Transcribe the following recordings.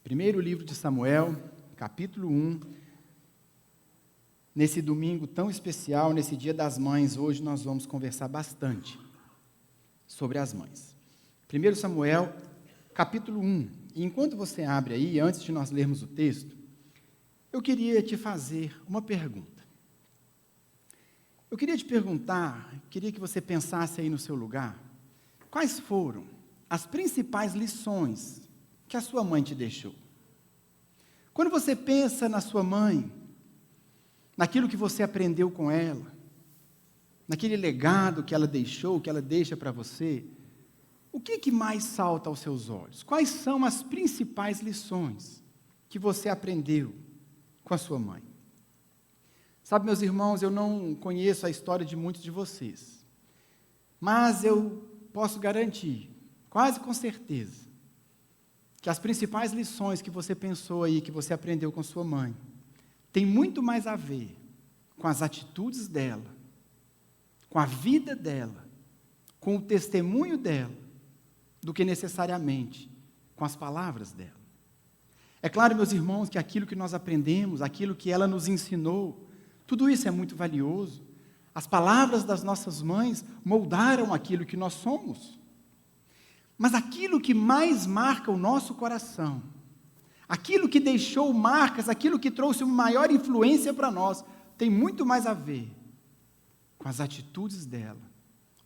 Primeiro livro de Samuel, capítulo 1. Nesse domingo tão especial, nesse Dia das Mães, hoje nós vamos conversar bastante sobre as mães. 1 Samuel, capítulo 1. E enquanto você abre aí, antes de nós lermos o texto, eu queria te fazer uma pergunta. Eu queria te perguntar, queria que você pensasse aí no seu lugar, quais foram as principais lições que a sua mãe te deixou? Quando você pensa na sua mãe, naquilo que você aprendeu com ela, naquele legado que ela deixou, que ela deixa para você, o que mais salta aos seus olhos? Quais são as principais lições que você aprendeu com a sua mãe? Sabe, meus irmãos, eu não conheço a história de muitos de vocês, mas eu posso garantir, quase com certeza, que as principais lições que você pensou aí, que você aprendeu com sua mãe, tem muito mais a ver com as atitudes dela, com a vida dela, com o testemunho dela, do que necessariamente com as palavras dela. É claro, meus irmãos, que aquilo que nós aprendemos, aquilo que ela nos ensinou, tudo isso é muito valioso. As palavras das nossas mães moldaram aquilo que nós somos. Mas aquilo que mais marca o nosso coração, aquilo que deixou marcas, aquilo que trouxe uma maior influência para nós, tem muito mais a ver com as atitudes dela,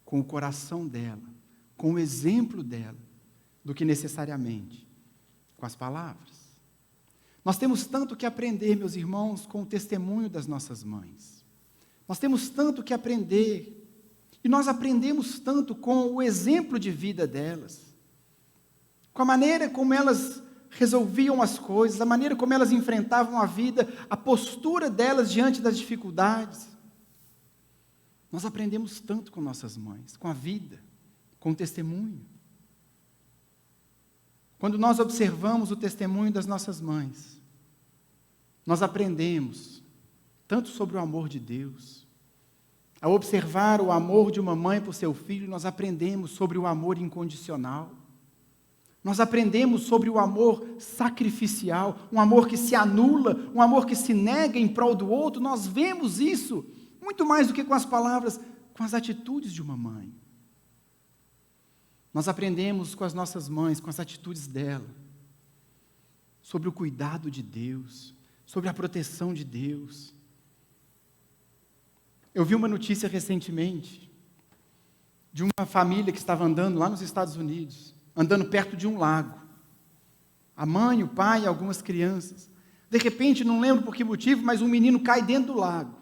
com o coração dela, com o exemplo dela, do que necessariamente com as palavras. Nós temos tanto que aprender, meus irmãos, com o testemunho das nossas mães. Nós temos tanto que aprender, e nós aprendemos tanto com o exemplo de vida delas, com a maneira como elas resolviam as coisas, a maneira como elas enfrentavam a vida, a postura delas diante das dificuldades. Nós aprendemos tanto com nossas mães, com a vida, com o testemunho. Quando nós observamos o testemunho das nossas mães, nós aprendemos tanto sobre o amor de Deus. Ao observar o amor de uma mãe por seu filho, nós aprendemos sobre o amor incondicional. Nós aprendemos sobre o amor sacrificial, um amor que se anula, um amor que se nega em prol do outro. Nós vemos isso muito mais do que com as palavras, com as atitudes de uma mãe. Nós aprendemos com as nossas mães, com as atitudes dela, sobre o cuidado de Deus, sobre a proteção de Deus. Eu vi uma notícia recentemente de uma família que estava andando lá nos Estados Unidos, andando perto de um lago. A mãe, o pai e algumas crianças. De repente, não lembro por que motivo, mas um menino cai dentro do lago.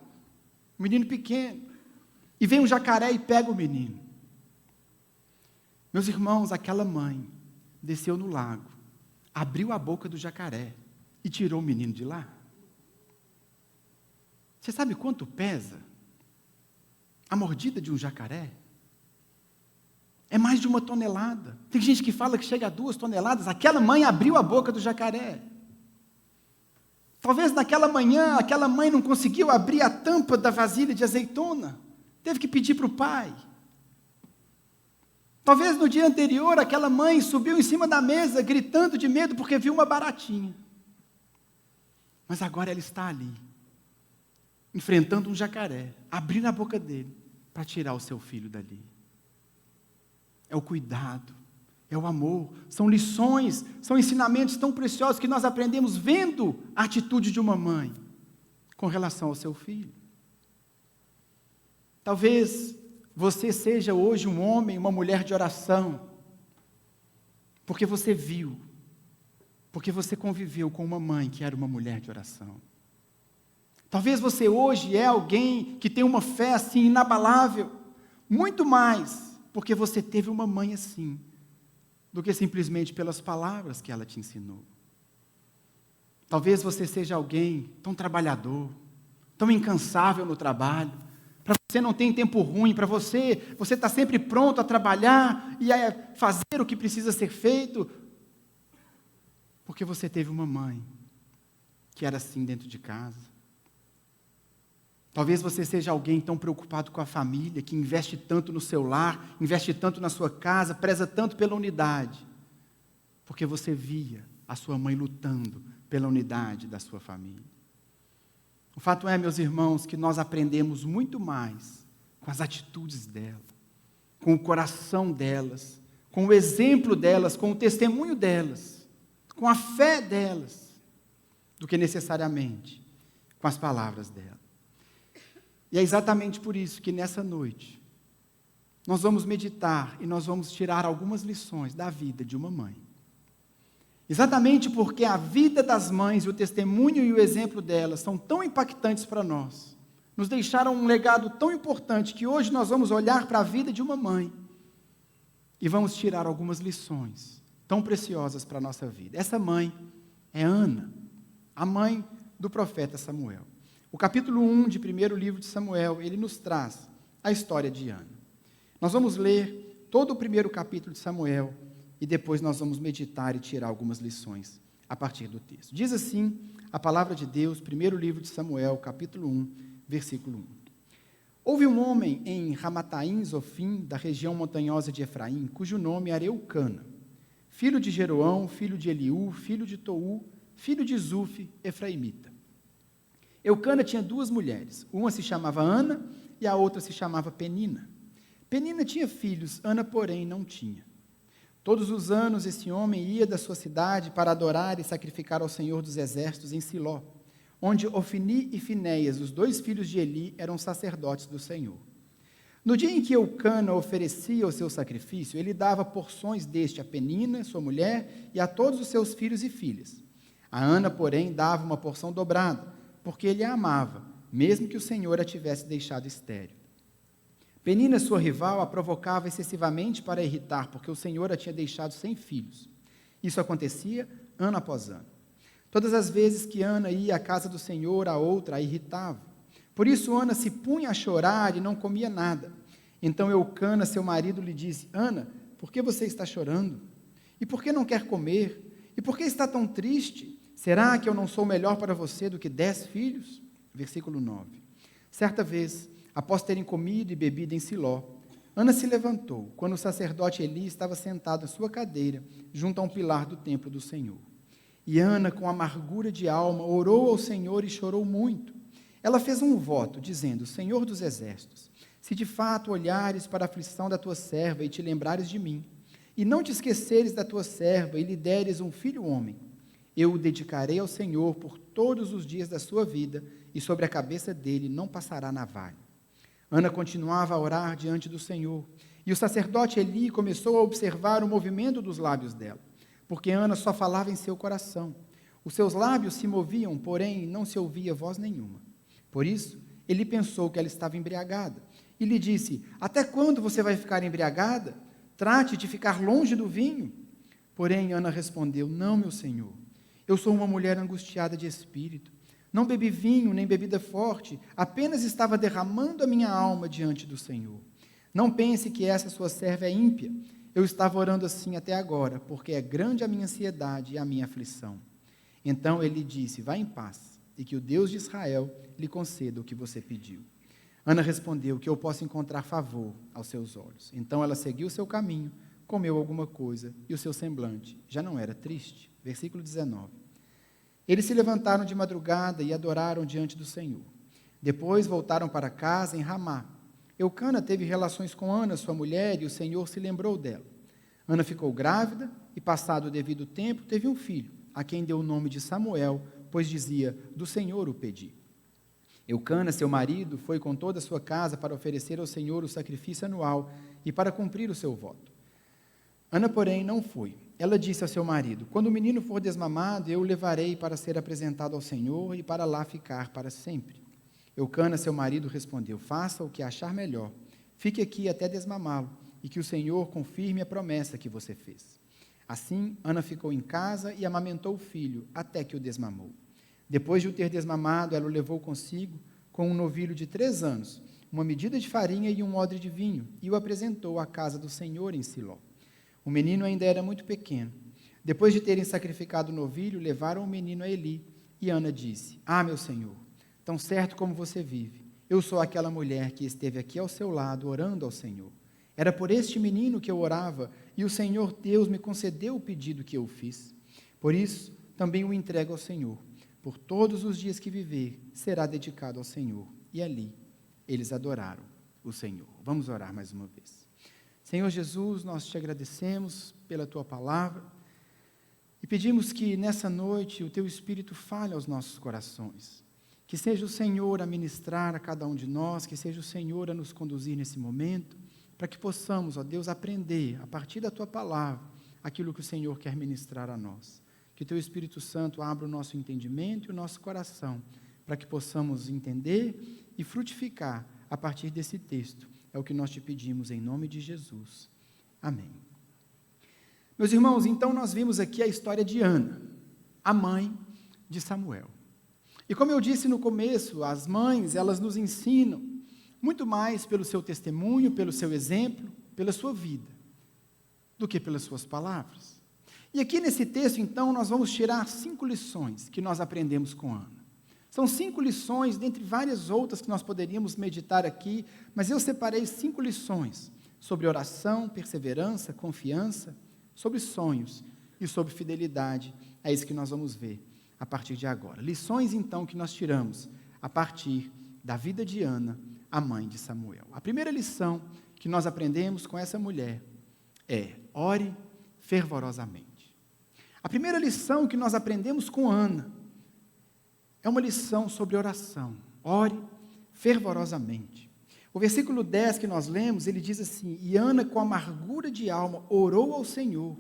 Um menino pequeno. E vem um jacaré e pega o menino. Meus irmãos, aquela mãe desceu no lago, abriu a boca do jacaré e tirou o menino de lá. Você sabe quanto pesa a mordida de um jacaré? É mais de 1 tonelada. Tem gente que fala que chega a 2 toneladas. Aquela mãe abriu a boca do jacaré. Talvez naquela manhã, aquela mãe não conseguiu abrir a tampa da vasilha de azeitona. Teve que pedir para o pai. Talvez no dia anterior, aquela mãe subiu em cima da mesa, gritando de medo porque viu uma baratinha. Mas agora ela está ali, enfrentando um jacaré, abrindo a boca dele para tirar o seu filho dali. É o cuidado, é o amor, são lições, são ensinamentos tão preciosos que nós aprendemos vendo a atitude de uma mãe com relação ao seu filho. Talvez você seja hoje um homem, uma mulher de oração, porque você viu, porque você conviveu com uma mãe que era uma mulher de oração. Talvez você hoje é alguém que tem uma fé assim inabalável, muito mais porque você teve uma mãe assim, do que simplesmente pelas palavras que ela te ensinou. Talvez você seja alguém tão trabalhador, tão incansável no trabalho, para você não tem tempo ruim, para você está sempre pronto a trabalhar e a fazer o que precisa ser feito, porque você teve uma mãe que era assim dentro de casa. Talvez você seja alguém tão preocupado com a família, que investe tanto no seu lar, investe tanto na sua casa, preza tanto pela unidade, porque você via a sua mãe lutando pela unidade da sua família. O fato é, meus irmãos, que nós aprendemos muito mais com as atitudes dela, com o coração delas, com o exemplo delas, com o testemunho delas, com a fé delas, do que necessariamente com as palavras dela. E é exatamente por isso que nessa noite nós vamos meditar e nós vamos tirar algumas lições da vida de uma mãe. Exatamente porque a vida das mães, o testemunho e o exemplo delas são tão impactantes para nós, nos deixaram um legado tão importante que hoje nós vamos olhar para a vida de uma mãe e vamos tirar algumas lições tão preciosas para a nossa vida. Essa mãe é Ana, a mãe do profeta Samuel. O capítulo 1 de primeiro livro de Samuel, ele nos traz a história de Ana. Nós vamos ler todo o primeiro capítulo de Samuel e depois nós vamos meditar e tirar algumas lições a partir do texto. Diz assim a palavra de Deus, primeiro livro de Samuel, capítulo 1, versículo 1. Houve um homem em Ramataim, Zofim, da região montanhosa de Efraim, cujo nome era Eucana, filho de Jeroão, filho de Eliú, filho de Tou, filho de Zufi, efraimita. Eucana tinha duas mulheres, uma se chamava Ana e a outra se chamava Penina. Penina tinha filhos, Ana, porém, não tinha. Todos os anos esse homem ia da sua cidade para adorar e sacrificar ao Senhor dos Exércitos em Siló, onde Ofni e Finéias, os dois filhos de Eli, eram sacerdotes do Senhor. No dia em que Eucana oferecia o seu sacrifício, ele dava porções deste a Penina, sua mulher, e a todos os seus filhos e filhas. A Ana, porém, dava uma porção dobrada, porque ele a amava, mesmo que o Senhor a tivesse deixado estéril. Penina, sua rival, a provocava excessivamente para irritar, porque o Senhor a tinha deixado sem filhos. Isso acontecia ano após ano. Todas as vezes que Ana ia à casa do Senhor, a outra a irritava. Por isso Ana se punha a chorar e não comia nada. Então Eucana, seu marido, lhe disse: Ana, por que você está chorando? E por que não quer comer? E por que está tão triste? Será que eu não sou melhor para você do que 10 filhos? Versículo 9. Certa vez, após terem comido e bebido em Siló, Ana se levantou, quando o sacerdote Eli estava sentado à sua cadeira, junto a um pilar do templo do Senhor. E Ana, com amargura de alma, orou ao Senhor e chorou muito. Ela fez um voto, dizendo: Senhor dos Exércitos, se de fato olhares para a aflição da tua serva e te lembrares de mim, e não te esqueceres da tua serva e lhe deres um filho homem, eu o dedicarei ao Senhor por todos os dias da sua vida, e sobre a cabeça dele não passará navalha. Ana continuava a orar diante do Senhor, e o sacerdote Eli começou a observar o movimento dos lábios dela, porque Ana só falava em seu coração. Os seus lábios se moviam, porém não se ouvia voz nenhuma. Por isso, ele pensou que ela estava embriagada, e lhe disse: Até quando você vai ficar embriagada? Trate de ficar longe do vinho. Porém, Ana respondeu: Não, meu senhor, eu sou uma mulher angustiada de espírito. Não bebi vinho, nem bebida forte, apenas estava derramando a minha alma diante do Senhor. Não pense que essa sua serva é ímpia. Eu estava orando assim até agora, porque é grande a minha ansiedade e a minha aflição. Então ele disse: Vá em paz, e que o Deus de Israel lhe conceda o que você pediu. Ana respondeu: Que eu possa encontrar favor aos seus olhos. Então ela seguiu o seu caminho, comeu alguma coisa, e o seu semblante já não era triste. Versículo 19. Eles se levantaram de madrugada e adoraram diante do Senhor. Depois voltaram para casa em Ramá. Eucana teve relações com Ana, sua mulher, e o Senhor se lembrou dela. Ana ficou grávida e, passado o devido tempo, teve um filho, a quem deu o nome de Samuel, pois dizia: Do Senhor o pedi. Eucana, seu marido, foi com toda a sua casa para oferecer ao Senhor o sacrifício anual e para cumprir o seu voto. Ana, porém, não foi. Ela disse ao seu marido: Quando o menino for desmamado, eu o levarei para ser apresentado ao Senhor e para lá ficar para sempre. Eucana, seu marido, respondeu: Faça o que achar melhor. Fique aqui até desmamá-lo, e que o Senhor confirme a promessa que você fez. Assim, Ana ficou em casa e amamentou o filho, até que o desmamou. Depois de o ter desmamado, ela o levou consigo, com um novilho de 3 anos, uma medida de farinha e um odre de vinho, e o apresentou à casa do Senhor em Siló. O menino ainda era muito pequeno. Depois de terem sacrificado o novilho, levaram o menino a Eli, e Ana disse: meu senhor, tão certo como você vive, eu sou aquela mulher que esteve aqui ao seu lado, orando ao Senhor. Era por este menino que eu orava, e o Senhor Deus me concedeu o pedido que eu fiz. Por isso, também o entrego ao Senhor. Por todos os dias que viver, será dedicado ao Senhor. E ali, eles adoraram o Senhor. Vamos orar mais uma vez. Senhor Jesus, nós te agradecemos pela tua palavra e pedimos que nessa noite o teu Espírito fale aos nossos corações. Que seja o Senhor a ministrar a cada um de nós, que seja o Senhor a nos conduzir nesse momento, para que possamos, ó Deus, aprender a partir da tua palavra aquilo que o Senhor quer ministrar a nós. Que o teu Espírito Santo abra o nosso entendimento e o nosso coração, para que possamos entender e frutificar a partir desse texto. É o que nós te pedimos em nome de Jesus. Amém. Meus irmãos, então nós vimos aqui a história de Ana, a mãe de Samuel. E como eu disse no começo, as mães, elas nos ensinam muito mais pelo seu testemunho, pelo seu exemplo, pela sua vida, do que pelas suas palavras. E aqui nesse texto, então, nós vamos tirar 5 lições que nós aprendemos com Ana. São 5 lições, dentre várias outras que nós poderíamos meditar aqui, mas eu separei 5 lições sobre oração, perseverança, confiança, sobre sonhos e sobre fidelidade. É isso que nós vamos ver a partir de agora. Lições, então, que nós tiramos a partir da vida de Ana, a mãe de Samuel. A primeira lição que nós aprendemos com essa mulher é: ore fervorosamente. A primeira lição que nós aprendemos com Ana é uma lição sobre oração. Ore fervorosamente. O versículo 10 que nós lemos, ele diz assim: e Ana, com amargura de alma, orou ao Senhor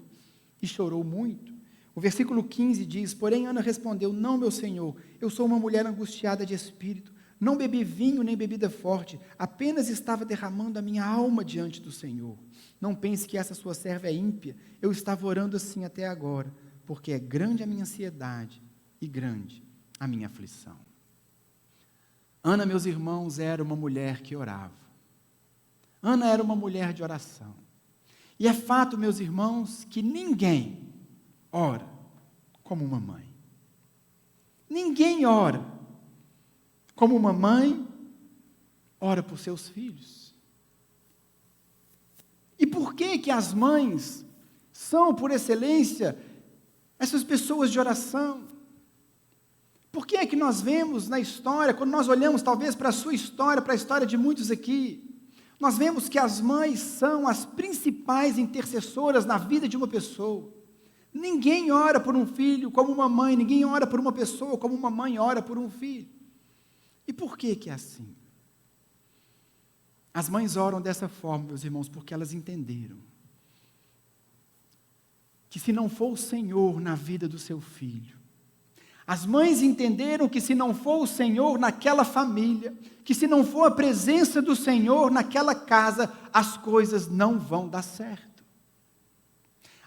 e chorou muito. O versículo 15 diz: porém Ana respondeu: não, meu Senhor, eu sou uma mulher angustiada de espírito, não bebi vinho nem bebida forte, apenas estava derramando a minha alma diante do Senhor. Não pense que essa sua serva é ímpia, eu estava orando assim até agora, porque é grande a minha ansiedade e grande a minha aflição. Ana, meus irmãos, era uma mulher que orava. Ana era uma mulher de oração. E é fato, meus irmãos, que ninguém ora como uma mãe. Ninguém ora como uma mãe ora por seus filhos. E por que as mães são, por excelência, essas pessoas de oração? Por que é que nós vemos na história, quando nós olhamos talvez para a sua história, para a história de muitos aqui, nós vemos que as mães são as principais intercessoras na vida de uma pessoa. Ninguém ora por um filho como uma mãe, ninguém ora por uma pessoa como uma mãe ora por um filho. E por que é assim? As mães oram dessa forma, meus irmãos, porque elas entenderam que se não for o Senhor na vida do seu filho, as mães entenderam que se não for o Senhor naquela família, que se não for a presença do Senhor naquela casa, as coisas não vão dar certo.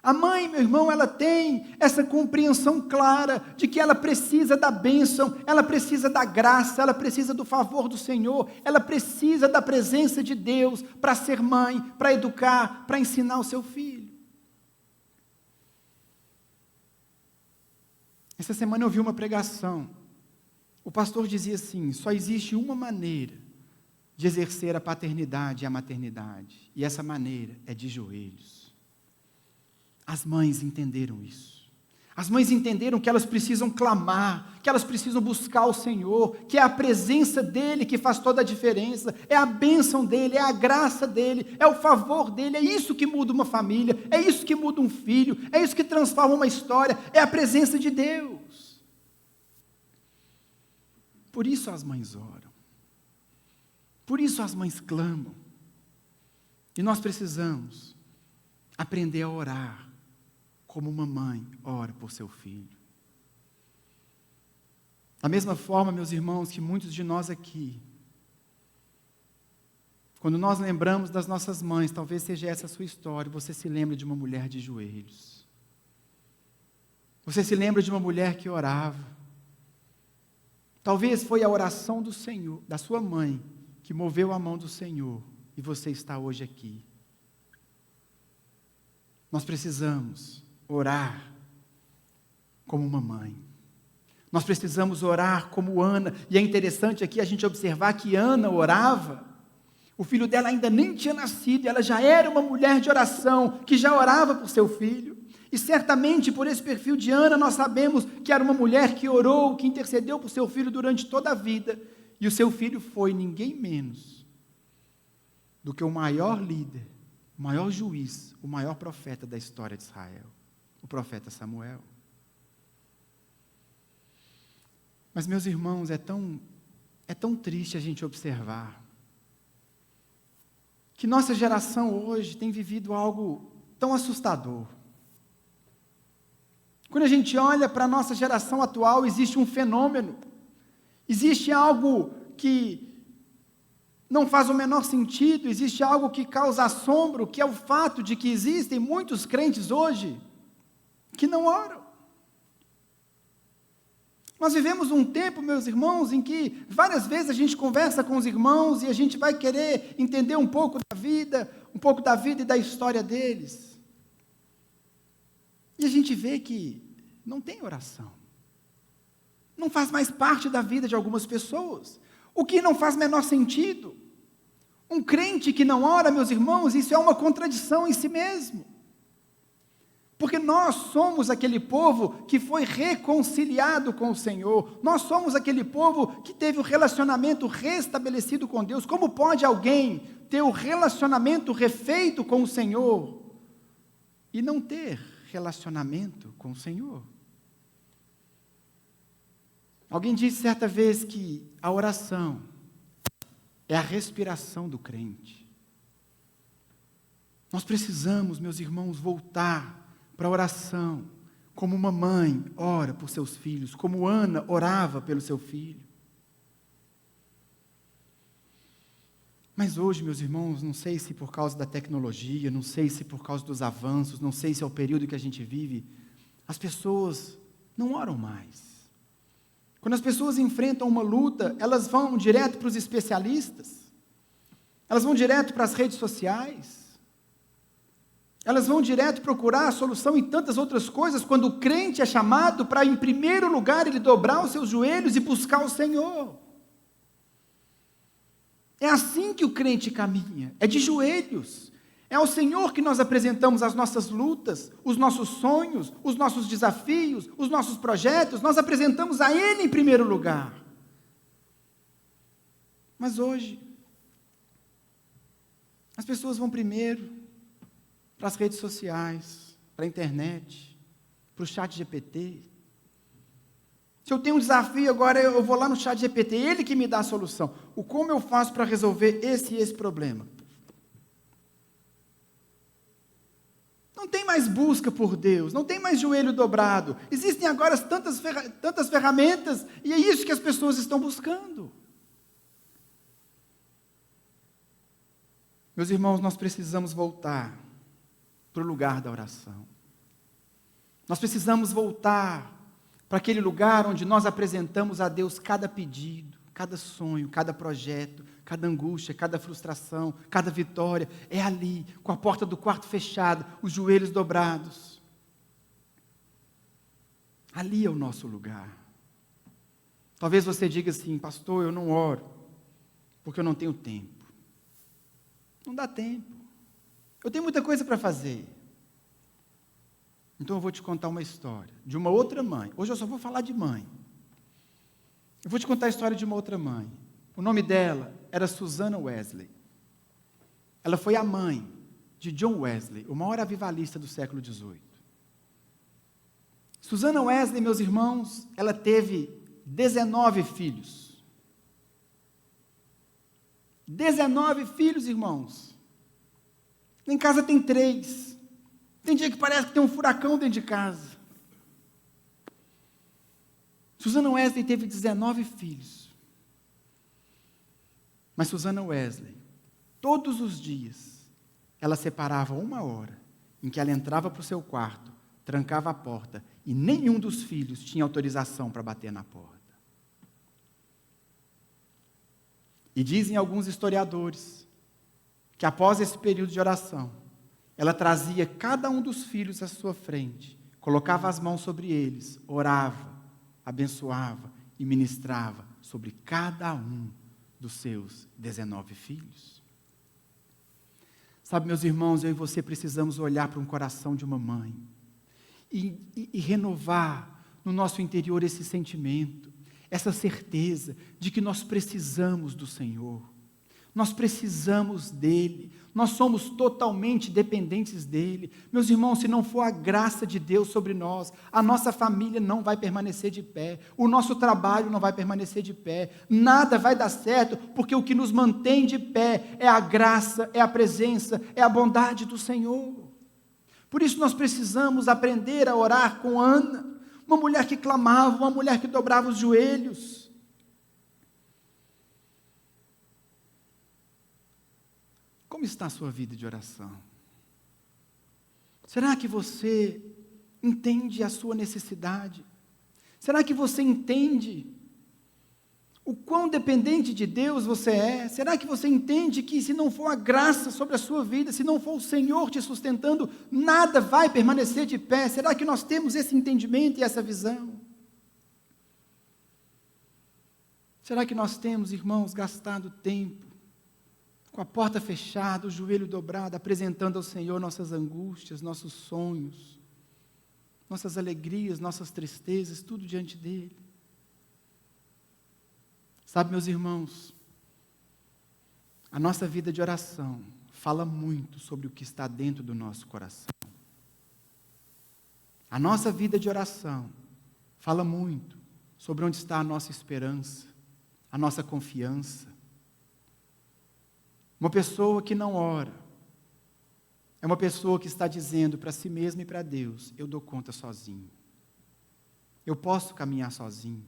A mãe, meu irmão, ela tem essa compreensão clara de que ela precisa da bênção, ela precisa da graça, ela precisa do favor do Senhor, ela precisa da presença de Deus para ser mãe, para educar, para ensinar o seu filho. Essa semana eu vi uma pregação. O pastor dizia assim: só existe uma maneira de exercer a paternidade e a maternidade, e essa maneira é de joelhos. As mães entenderam isso. As mães entenderam que elas precisam clamar, que elas precisam buscar o Senhor, que é a presença dEle que faz toda a diferença, é a bênção dEle, é a graça dEle, é o favor dEle, é isso que muda uma família, é isso que muda um filho, é isso que transforma uma história, é a presença de Deus. Por isso as mães oram, por isso as mães clamam, e nós precisamos aprender a orar como uma mãe ora por seu filho. Da mesma forma, meus irmãos, que muitos de nós aqui, quando nós lembramos das nossas mães, talvez seja essa a sua história, você se lembra de uma mulher de joelhos. Você se lembra de uma mulher que orava. Talvez foi a oração do Senhor, da sua mãe, que moveu a mão do Senhor, e você está hoje aqui. Nós precisamos orar como uma mãe. Nós precisamos orar como Ana. E é interessante aqui a gente observar que Ana orava. O filho dela ainda nem tinha nascido. Ela já era uma mulher de oração, que já orava por seu filho. E certamente por esse perfil de Ana nós sabemos que era uma mulher que orou, que intercedeu por seu filho durante toda a vida. E o seu filho foi ninguém menos do que o maior líder, o maior juiz, o maior profeta da história de Israel, o profeta Samuel. Mas, meus irmãos, é tão triste a gente observar que nossa geração hoje tem vivido algo tão assustador. Quando a gente olha para a nossa geração atual, existe um fenômeno, existe algo que não faz o menor sentido, existe algo que causa assombro, que é o fato de que existem muitos crentes hoje que não oram. Nós vivemos um tempo, meus irmãos, em que várias vezes a gente conversa com os irmãos e a gente vai querer entender um pouco da vida e da história deles. E a gente vê que não tem oração. Não faz mais parte da vida de algumas pessoas. O que não faz menor sentido. Um crente que não ora, meus irmãos, isso é uma contradição em si mesmo. Porque nós somos aquele povo que foi reconciliado com o Senhor. Nós somos aquele povo que teve o relacionamento restabelecido com Deus. Como pode alguém ter o relacionamento refeito com o Senhor e não ter relacionamento com o Senhor? Alguém disse certa vez que a oração é a respiração do crente. Nós precisamos, meus irmãos, voltar para a oração, como uma mãe ora por seus filhos, como Ana orava pelo seu filho. Mas hoje, meus irmãos, não sei se por causa da tecnologia, não sei se por causa dos avanços, não sei se é o período que a gente vive, as pessoas não oram mais. Quando as pessoas enfrentam uma luta, elas vão direto para os especialistas, elas vão direto para as redes sociais, elas vão direto procurar a solução em tantas outras coisas, quando o crente é chamado para, em primeiro lugar, ele dobrar os seus joelhos e buscar o Senhor. É assim que o crente caminha, é de joelhos. É ao Senhor que nós apresentamos as nossas lutas, os nossos sonhos, os nossos desafios, os nossos projetos, nós apresentamos a Ele em primeiro lugar. Mas hoje, as pessoas vão primeiro para as redes sociais, para a internet, para o chat GPT. Se eu tenho um desafio agora, eu vou lá no chat GPT, ele que me dá a solução. O como eu faço para resolver esse e esse problema? Não tem mais busca por Deus, não tem mais joelho dobrado. Existem agora tantas ferramentas, e é isso que as pessoas estão buscando. Meus irmãos, nós precisamos voltar para o lugar da oração. Nós precisamos voltar para aquele lugar onde nós apresentamos a Deus cada pedido, cada sonho, cada projeto, cada angústia, cada frustração, cada vitória. É ali, com a porta do quarto fechada, os joelhos dobrados. Ali é o nosso lugar. Talvez você diga assim: pastor, eu não oro, porque eu não tenho tempo. Não dá tempo. Eu tenho muita coisa para fazer. Então eu vou te contar uma história de uma outra mãe. Hoje eu só vou falar de mãe. Eu vou te contar a história de uma outra mãe. O nome dela era Susana Wesley. Ela foi a mãe de John Wesley, o maior avivalista do século XVIII. Susana Wesley, meus irmãos, ela teve 19 filhos. 19 filhos, irmãos. Em casa tem 3. Tem dia que parece que tem um furacão dentro de casa. Susana Wesley teve 19 filhos. Mas Susana Wesley, todos os dias, ela separava 1 hora em que ela entrava para o seu quarto, trancava a porta, e nenhum dos filhos tinha autorização para bater na porta. E dizem alguns historiadores que após esse período de oração, ela trazia cada um dos filhos à sua frente, colocava as mãos sobre eles, orava, abençoava e ministrava sobre cada um dos seus 19 filhos. Sabe, meus irmãos, eu e você precisamos olhar para um coração de uma mãe e renovar no nosso interior esse sentimento, essa certeza de que nós precisamos do Senhor, nós precisamos dEle, nós somos totalmente dependentes dEle. Meus irmãos, se não for a graça de Deus sobre nós, a nossa família não vai permanecer de pé, o nosso trabalho não vai permanecer de pé, nada vai dar certo, porque o que nos mantém de pé é a graça, é a presença, é a bondade do Senhor. Por isso nós precisamos aprender a orar com Ana, uma mulher que clamava, uma mulher que dobrava os joelhos. Como está a sua vida de oração? Será que você entende a sua necessidade? Será que você entende o quão dependente de Deus você é? Será que você entende que se não for a graça sobre a sua vida, se não for o Senhor te sustentando, nada vai permanecer de pé? Será que nós temos esse entendimento e essa visão? Será que nós temos, irmãos, gastado tempo com a porta fechada, o joelho dobrado, apresentando ao Senhor nossas angústias, nossos sonhos, nossas alegrias, nossas tristezas, tudo diante dEle? Sabe, meus irmãos, a nossa vida de oração fala muito sobre o que está dentro do nosso coração. A nossa vida de oração fala muito sobre onde está a nossa esperança, a nossa confiança. Uma pessoa que não ora é uma pessoa que está dizendo para si mesma e para Deus: eu dou conta sozinho, eu posso caminhar sozinho,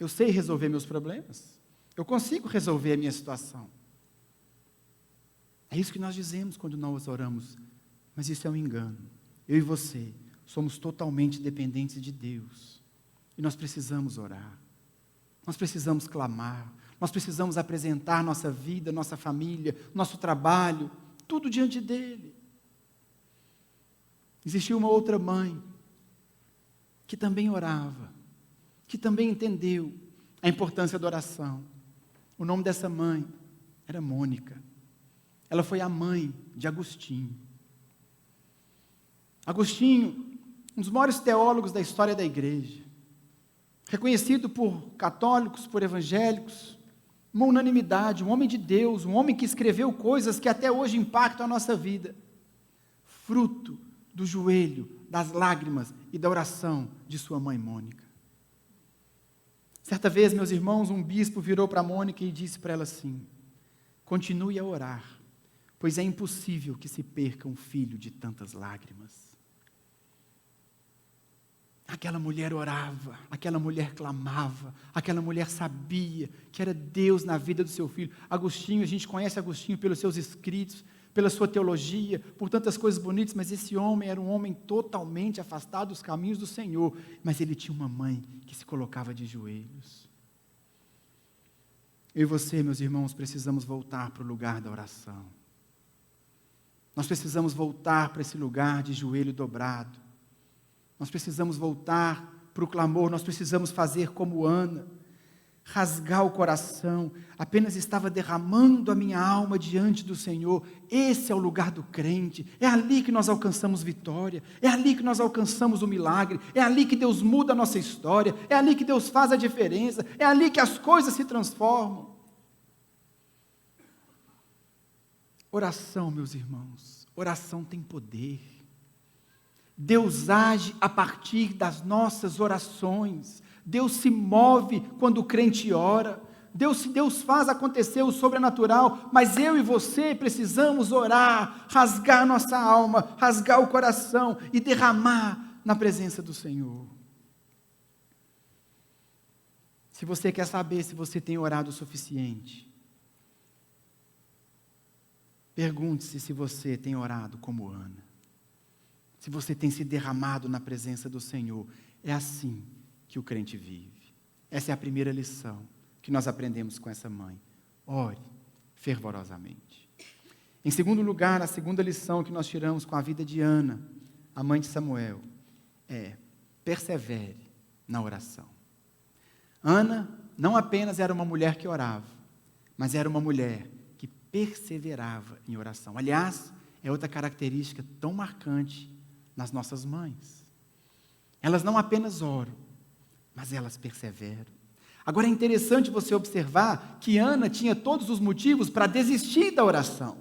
eu sei resolver meus problemas, eu consigo resolver a minha situação. É isso que nós dizemos quando nós oramos, mas isso é um engano. Eu e você somos totalmente dependentes de Deus, e nós precisamos orar, nós precisamos clamar, nós precisamos apresentar nossa vida, nossa família, nosso trabalho, tudo diante dEle. Existia uma outra mãe, que também orava, que também entendeu a importância da oração. O nome dessa mãe era Mônica. Ela foi a mãe de Agostinho. Agostinho, um dos maiores teólogos da história da igreja, reconhecido por católicos, por evangélicos, uma unanimidade, um homem de Deus, um homem que escreveu coisas que até hoje impactam a nossa vida, fruto do joelho, das lágrimas e da oração de sua mãe Mônica. Certa vez, meus irmãos, um bispo virou para Mônica e disse para ela assim: continue a orar, pois é impossível que se perca um filho de tantas lágrimas. Aquela mulher orava, aquela mulher clamava, aquela mulher sabia que era Deus na vida do seu filho. Agostinho, a gente conhece Agostinho pelos seus escritos, pela sua teologia, por tantas coisas bonitas, mas esse homem era um homem totalmente afastado dos caminhos do Senhor, mas ele tinha uma mãe que se colocava de joelhos. Eu e você, meus irmãos, precisamos voltar para o lugar da oração. Nós precisamos voltar para esse lugar de joelho dobrado. Nós precisamos voltar para o clamor, nós precisamos fazer como Ana, rasgar o coração, apenas estava derramando a minha alma diante do Senhor. Esse é o lugar do crente, é ali que nós alcançamos vitória, é ali que nós alcançamos o milagre, é ali que Deus muda a nossa história, é ali que Deus faz a diferença, é ali que as coisas se transformam. Oração, meus irmãos, oração tem poder. Deus age a partir das nossas orações. Deus se move quando o crente ora. Deus faz acontecer o sobrenatural, mas eu e você precisamos orar, rasgar nossa alma, rasgar o coração e derramar na presença do Senhor. Se você quer saber se você tem orado o suficiente, pergunte-se se você tem orado como Ana. Se você tem se derramado na presença do Senhor. É assim que o crente vive. Essa é a primeira lição que nós aprendemos com essa mãe. Ore fervorosamente. Em segundo lugar, a segunda lição que nós tiramos com a vida de Ana, a mãe de Samuel, é: persevere na oração. Ana não apenas era uma mulher que orava, mas era uma mulher que perseverava em oração. Aliás, é outra característica tão marcante nas nossas mães. Elas não apenas oram, mas elas perseveram. Agora é interessante você observar que Ana tinha todos os motivos para desistir da oração.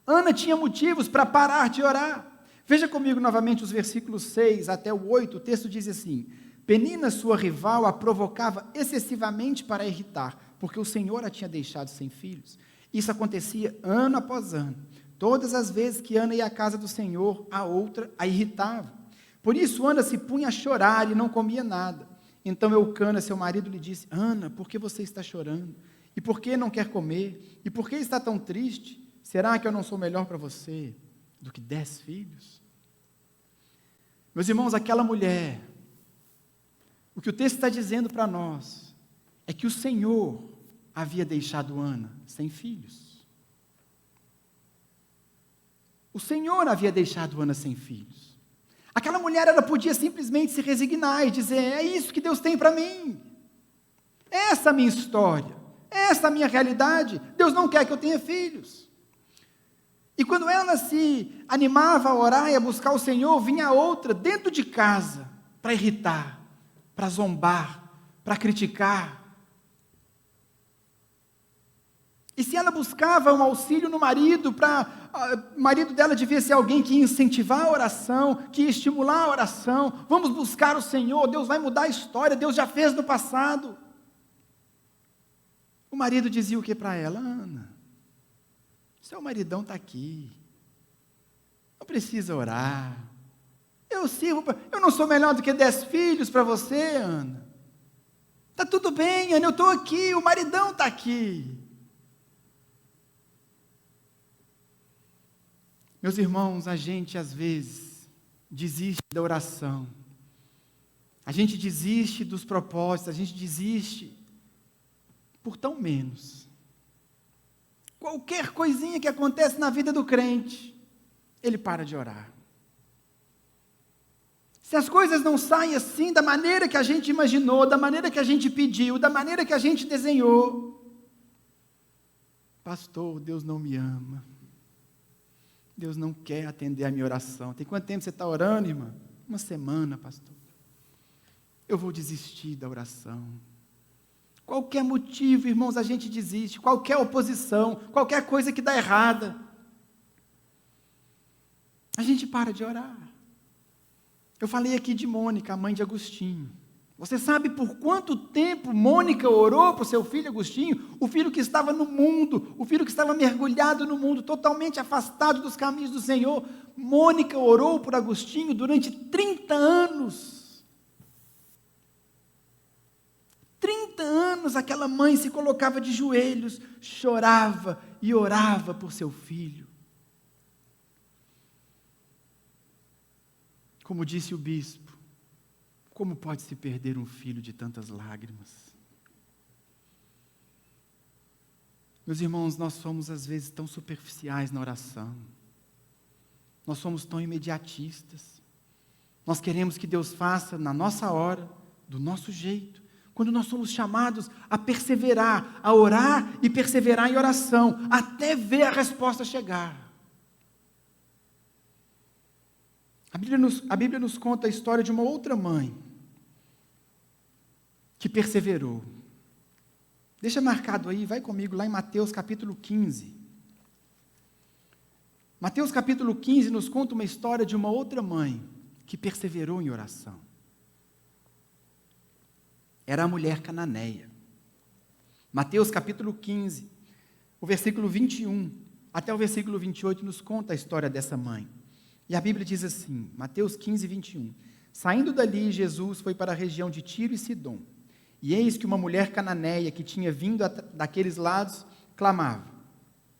Ana tinha motivos para parar de orar. Veja comigo novamente os versículos 6 até o 8, o texto diz assim: Penina, sua rival, a provocava excessivamente para irritar, porque o Senhor a tinha deixado sem filhos. Isso acontecia ano após ano. Todas as vezes que Ana ia à casa do Senhor, a outra a irritava. Por isso Ana se punha a chorar e não comia nada. Então Eucana, seu marido, lhe disse: Ana, por que você está chorando? E por que não quer comer? E por que está tão triste? Será que eu não sou melhor para você do que 10 filhos? Meus irmãos, aquela mulher, o que o texto está dizendo para nós, é que o Senhor havia deixado Ana sem filhos. O Senhor havia deixado Ana sem filhos. Aquela mulher, ela podia simplesmente se resignar e dizer: é isso que Deus tem para mim. Essa é a minha história. Essa é a minha realidade. Deus não quer que eu tenha filhos. E quando ela se animava a orar e a buscar o Senhor, vinha outra dentro de casa para irritar, para zombar, para criticar. E se ela buscava um auxílio no marido, o marido dela devia ser alguém que ia incentivar a oração, que ia estimular a oração. Vamos buscar o Senhor, Deus vai mudar a história, Deus já fez no passado. O marido dizia o que para ela? Ana, seu maridão está aqui, não precisa orar. Eu não sou melhor do que 10 filhos para você, Ana. Está tudo bem, Ana, eu estou aqui, o maridão está aqui. Meus irmãos, a gente às vezes desiste da oração, a gente desiste dos propósitos, a gente desiste por tão menos. Qualquer coisinha que acontece na vida do crente, ele para de orar. Se as coisas não saem assim, da maneira que a gente imaginou, da maneira que a gente pediu, da maneira que a gente desenhou, pastor, Deus não me ama. Deus não quer atender a minha oração. Tem quanto tempo você está orando, irmã? 1 semana, pastor. Eu vou desistir da oração. Qualquer motivo, irmãos, a gente desiste. Qualquer oposição, qualquer coisa que dá errada, a gente para de orar. Eu falei aqui de Mônica, a mãe de Agostinho. Você sabe por quanto tempo Mônica orou para o seu filho Agostinho? O filho que estava no mundo, o filho que estava mergulhado no mundo, totalmente afastado dos caminhos do Senhor. Mônica orou por Agostinho durante 30 anos. 30 anos aquela mãe se colocava de joelhos, chorava e orava por seu filho. Como disse o bispo, como pode se perder um filho de tantas lágrimas? Meus irmãos, nós somos às vezes tão superficiais na oração. Nós somos tão imediatistas. Nós queremos que Deus faça na nossa hora, do nosso jeito, quando nós somos chamados a perseverar, a orar e perseverar em oração, até ver a resposta chegar. A Bíblia nos conta a história de uma outra mãe, que perseverou. Deixa marcado aí, vai comigo lá em Mateus capítulo 15. Mateus capítulo 15 nos conta uma história de uma outra mãe, que perseverou em oração. Era a mulher cananeia. Mateus capítulo 15, o versículo 21, até o versículo 28 nos conta a história dessa mãe. E a Bíblia diz assim, Mateus 15, 21. Saindo dali, Jesus foi para a região de Tiro e Sidom. E eis que uma mulher cananeia que tinha vindo daqueles lados, clamava: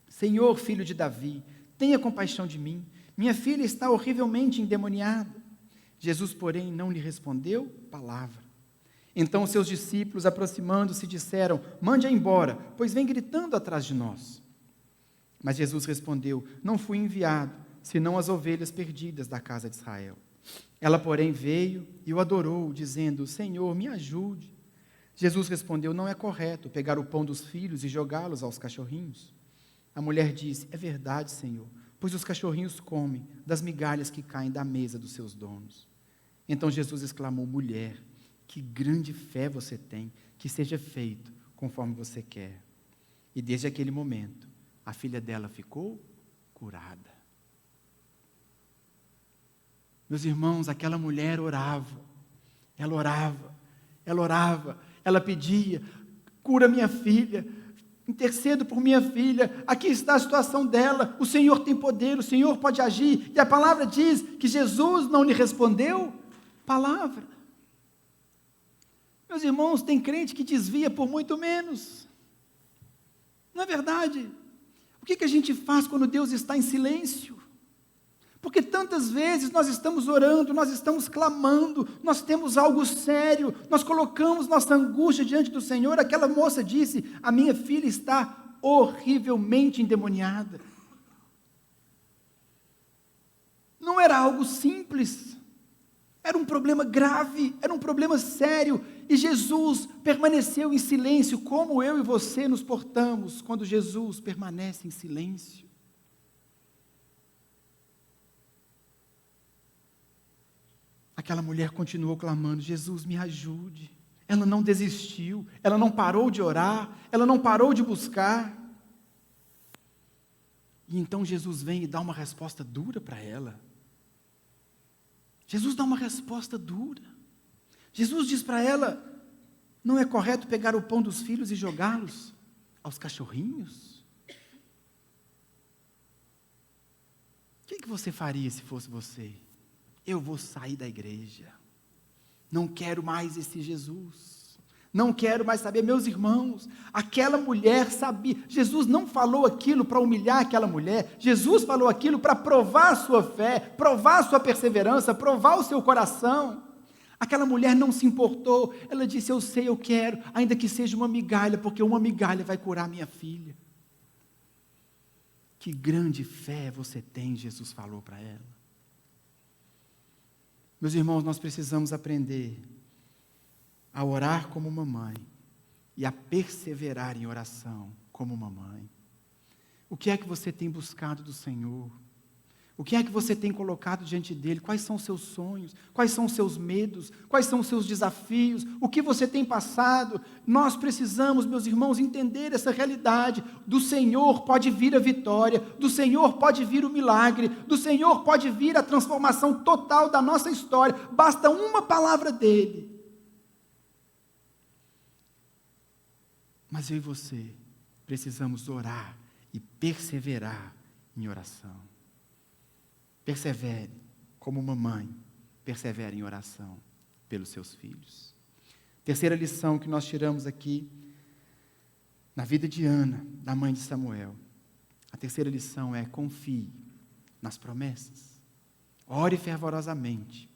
Senhor, filho de Davi, tenha compaixão de mim, minha filha está horrivelmente endemoniada. Jesus, porém, não lhe respondeu palavra. Então os seus discípulos, aproximando-se, disseram: mande-a embora, pois vem gritando atrás de nós. Mas Jesus respondeu: não fui enviado, senão as ovelhas perdidas da casa de Israel. Ela, porém, veio e o adorou, dizendo: Senhor, me ajude. Jesus respondeu: não é correto pegar o pão dos filhos e jogá-los aos cachorrinhos. A mulher disse: é verdade, Senhor, pois os cachorrinhos comem das migalhas que caem da mesa dos seus donos. Então Jesus exclamou: mulher, que grande fé você tem, que seja feito conforme você quer. E desde aquele momento, a filha dela ficou curada. Meus irmãos, aquela mulher orava, ela pedia: cura minha filha, intercedo por minha filha, aqui está a situação dela, o Senhor tem poder, o Senhor pode agir. E a palavra diz que Jesus não lhe respondeu palavra. Meus irmãos, tem crente que desvia por muito menos. Não é verdade? O que a gente faz quando Deus está em silêncio? Porque tantas vezes nós estamos orando, nós estamos clamando, nós temos algo sério, nós colocamos nossa angústia diante do Senhor. Aquela moça disse: a minha filha está horrivelmente endemoniada. Não era algo simples, era um problema grave, era um problema sério, e Jesus permaneceu em silêncio. Como eu e você nos portamos quando Jesus permanece em silêncio? Aquela mulher continuou clamando: Jesus, me ajude. Ela não desistiu, ela não parou de orar, ela não parou de buscar. E então Jesus vem e dá uma resposta dura para ela. Jesus dá uma resposta dura. Jesus diz para ela: não é correto pegar o pão dos filhos e jogá-los aos cachorrinhos? O que você faria se fosse você? Eu vou sair da igreja, não quero mais esse Jesus, não quero mais saber. Meus irmãos, aquela mulher sabia, Jesus não falou aquilo para humilhar aquela mulher, Jesus falou aquilo para provar a sua fé, provar a sua perseverança, provar o seu coração. Aquela mulher não se importou, ela disse: eu sei, eu quero, ainda que seja uma migalha, porque uma migalha vai curar minha filha. Que grande fé você tem, Jesus falou para ela. Meus irmãos, nós precisamos aprender a orar como uma mãe e a perseverar em oração como uma mãe. O que é que você tem buscado do Senhor? O que é que você tem colocado diante dele? Quais são os seus sonhos? Quais são os seus medos? Quais são os seus desafios? O que você tem passado? Nós precisamos, meus irmãos, entender essa realidade. Do Senhor pode vir a vitória, do Senhor pode vir o milagre, do Senhor pode vir a transformação total da nossa história. Basta uma palavra dele. Mas eu e você precisamos orar e perseverar em oração. Persevere como uma mãe persevera em oração pelos seus filhos. Terceira lição que nós tiramos aqui na vida de Ana, da mãe de Samuel. A terceira lição é: confie nas promessas. Ore fervorosamente,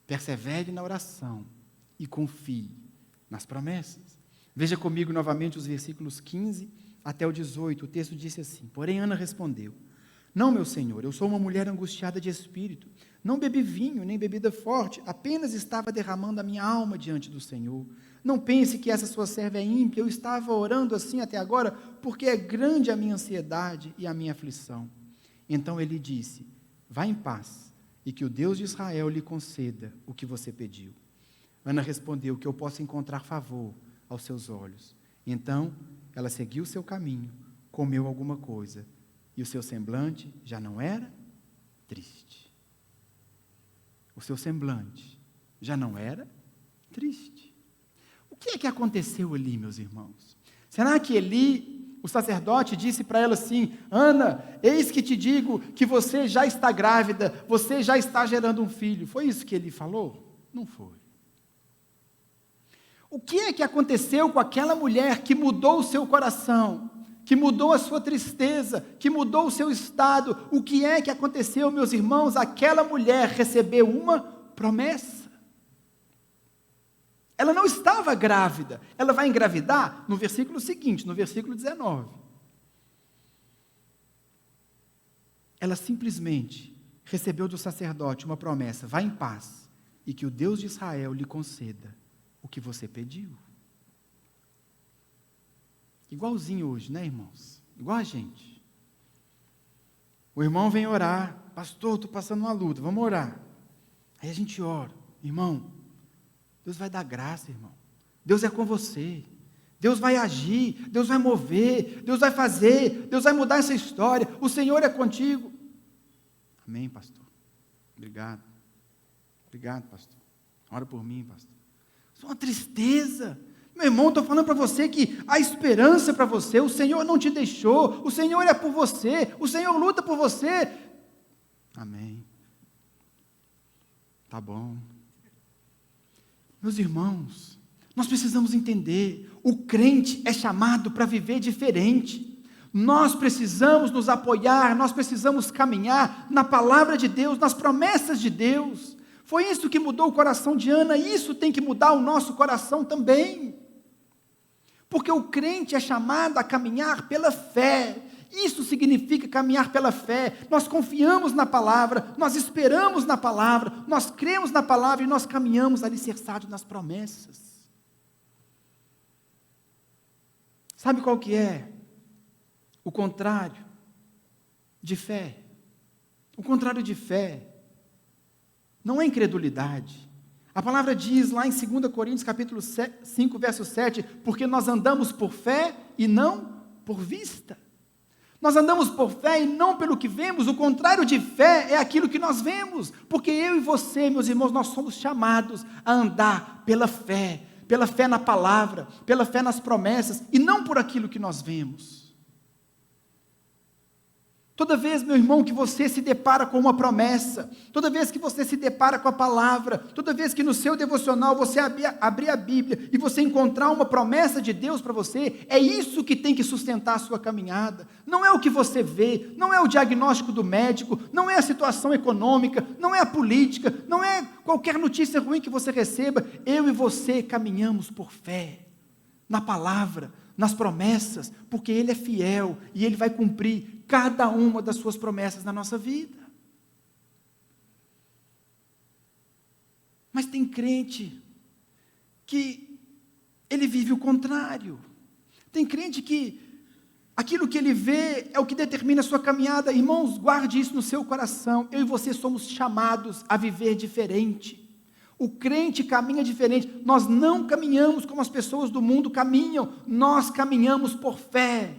persevere na oração e confie nas promessas. Veja comigo novamente os versículos 15 até o 18. O texto disse assim: porém Ana respondeu: não, meu senhor, eu sou uma mulher angustiada de espírito. Não bebi vinho, nem bebida forte, apenas estava derramando a minha alma diante do Senhor. Não pense que essa sua serva é ímpia, eu estava orando assim até agora, porque é grande a minha ansiedade e a minha aflição. Então ele disse: vá em paz, e que o Deus de Israel lhe conceda o que você pediu. Ana respondeu: que eu possa encontrar favor aos seus olhos. Então ela seguiu o seu caminho, comeu alguma coisa, e o seu semblante já não era triste. O seu semblante já não era triste. O que é que aconteceu ali, meus irmãos? Será que Eli, o sacerdote, disse para ela assim: Ana, eis que te digo que você já está grávida, você já está gerando um filho? Foi isso que ele falou? Não foi. O que é que aconteceu com aquela mulher que mudou o seu coração? Que mudou a sua tristeza, que mudou o seu estado? O que é que aconteceu, meus irmãos? Aquela mulher recebeu uma promessa. Ela não estava grávida, ela vai engravidar no versículo seguinte, no versículo 19. Ela simplesmente recebeu do sacerdote uma promessa: vá em paz, e que o Deus de Israel lhe conceda o que você pediu. Igualzinho hoje, né, irmãos? Igual a gente. O irmão vem orar: pastor, estou passando uma luta, vamos orar. Aí a gente ora, Irmão, Deus vai dar graça, irmão. Deus é com você. Deus vai agir, Deus vai mover, Deus vai fazer, Deus vai mudar essa história. O Senhor é contigo. Amém, pastor. Obrigado. Obrigado, pastor. Ora por mim, pastor. Isso é uma tristeza. Meu irmão, estou falando para você que há esperança para você. O Senhor não te deixou. O Senhor é por você. O Senhor luta por você. Amém. Tá bom. Meus irmãos, nós precisamos entender. O crente é chamado para viver diferente. Nós precisamos nos apoiar. Nós precisamos caminhar na palavra de Deus, nas promessas de Deus. Foi isso que mudou o coração de Ana. Isso tem que mudar o nosso coração também. Porque o crente é chamado a caminhar pela fé. Isso significa caminhar pela fé. Nós confiamos na palavra, nós esperamos na palavra, nós cremos na palavra e nós caminhamos alicerçados nas promessas. Sabe qual que é o contrário de fé? O contrário de fé não é incredulidade. A palavra diz lá em 2 Coríntios capítulo 5, verso 7, porque nós andamos por fé e não por vista. Nós andamos por fé e não pelo que vemos. O contrário de fé é aquilo que nós vemos. Porque eu e você, meus irmãos, nós somos chamados a andar pela fé na palavra, pela fé nas promessas, e não por aquilo que nós vemos. Toda vez, meu irmão, que você se depara com uma promessa, toda vez que você se depara com a palavra, toda vez que no seu devocional você abrir a Bíblia e você encontrar uma promessa de Deus para você, é isso que tem que sustentar a sua caminhada. Não é o que você vê, não é o diagnóstico do médico, não é a situação econômica, não é a política, não é qualquer notícia ruim que você receba. Eu e você caminhamos por fé, na palavra, nas promessas, porque Ele é fiel e Ele vai cumprir cada uma das suas promessas na nossa vida. Mas tem crente que ele vive o contrário. Tem crente que aquilo que ele vê é o que determina a sua caminhada. Irmãos, guarde isso no seu coração. Eu e você somos chamados a viver diferente. O crente caminha diferente. Nós não caminhamos como as pessoas do mundo caminham. Nós caminhamos por fé.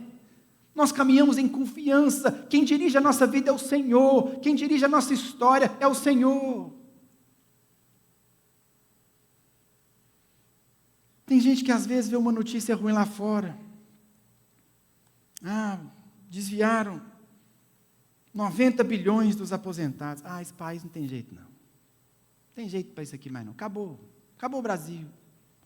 Nós caminhamos em confiança. Quem dirige a nossa vida é o Senhor. Quem dirige a nossa história é o Senhor. Tem gente que às vezes vê uma notícia ruim lá fora. Desviaram 90 bilhões dos aposentados. Esse país não tem jeito não. Não tem jeito para isso aqui mais não. Acabou o Brasil.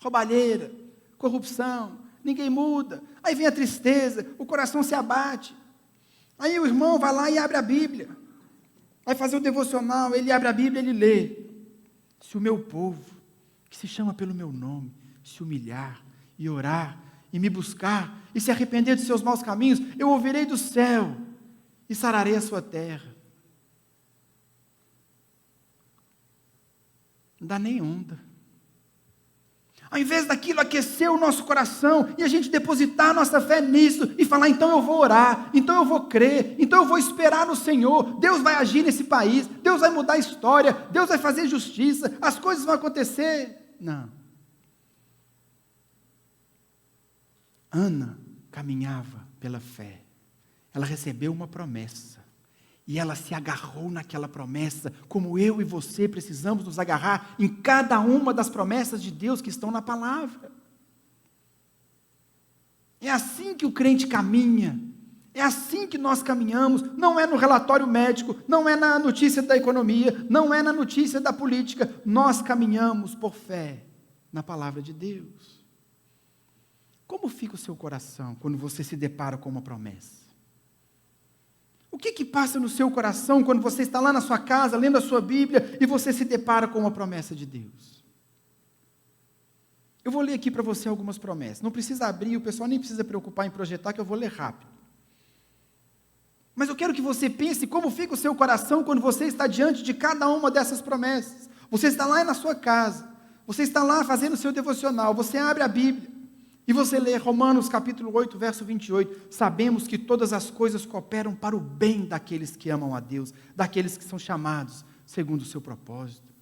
Roubalheira, corrupção, ninguém muda. Aí vem a tristeza, o coração se abate. Aí o irmão vai lá e abre a Bíblia. Vai fazer o devocional, ele abre a Bíblia e ele lê. Se o meu povo, que se chama pelo meu nome, se humilhar e orar e me buscar e se arrepender de seus maus caminhos, eu ouvirei do céu e sararei a sua terra. Não dá nem onda. Ao invés daquilo aquecer o nosso coração e a gente depositar a nossa fé nisso e falar, então eu vou orar, então eu vou crer, então eu vou esperar no Senhor, Deus vai agir nesse país, Deus vai mudar a história, Deus vai fazer justiça, as coisas vão acontecer. Não. Ana caminhava pela fé, ela recebeu uma promessa, e ela se agarrou naquela promessa, como eu e você precisamos nos agarrar em cada uma das promessas de Deus que estão na palavra. É assim que o crente caminha, é assim que nós caminhamos, não é no relatório médico, não é na notícia da economia, não é na notícia da política, nós caminhamos por fé na palavra de Deus. Como fica o seu coração quando você se depara com uma promessa? O que passa no seu coração quando você está lá na sua casa, lendo a sua Bíblia, e você se depara com uma promessa de Deus? Eu vou ler aqui para você algumas promessas. Não precisa abrir, o pessoal nem precisa preocupar em projetar, que eu vou ler rápido. Mas eu quero que você pense como fica o seu coração quando você está diante de cada uma dessas promessas. Você está lá na sua casa, você está lá fazendo o seu devocional, você abre a Bíblia, e você lê Romanos capítulo 8, verso 28, sabemos que todas as coisas cooperam para o bem daqueles que amam a Deus, daqueles que são chamados segundo o seu propósito.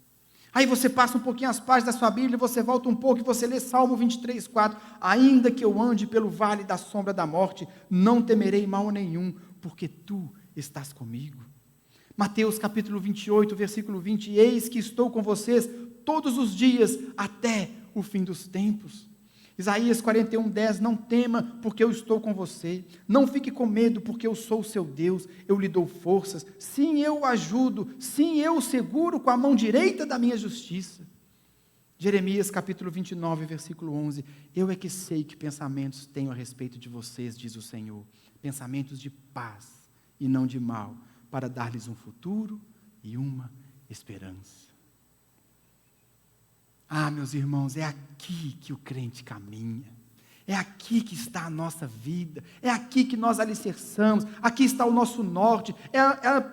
Aí você passa um pouquinho as páginas da sua Bíblia, você volta um pouco e você lê Salmo 23, 4. Ainda que eu ande pelo vale da sombra da morte, não temerei mal nenhum, porque tu estás comigo. Mateus capítulo 28, versículo 20. Eis que estou com vocês todos os dias, até o fim dos tempos. Isaías 41, 10. Não tema, porque eu estou com você. Não fique com medo, porque eu sou o seu Deus. Eu lhe dou forças. Sim, eu o ajudo. Sim, eu o seguro com a mão direita da minha justiça. Jeremias capítulo 29, versículo 11. Eu é que sei que pensamentos tenho a respeito de vocês, diz o Senhor. Pensamentos de paz e não de mal, para dar-lhes um futuro e uma esperança. Ah, meus irmãos, é aqui que o crente caminha, é aqui que está a nossa vida, é aqui que nós alicerçamos, aqui está o nosso norte, é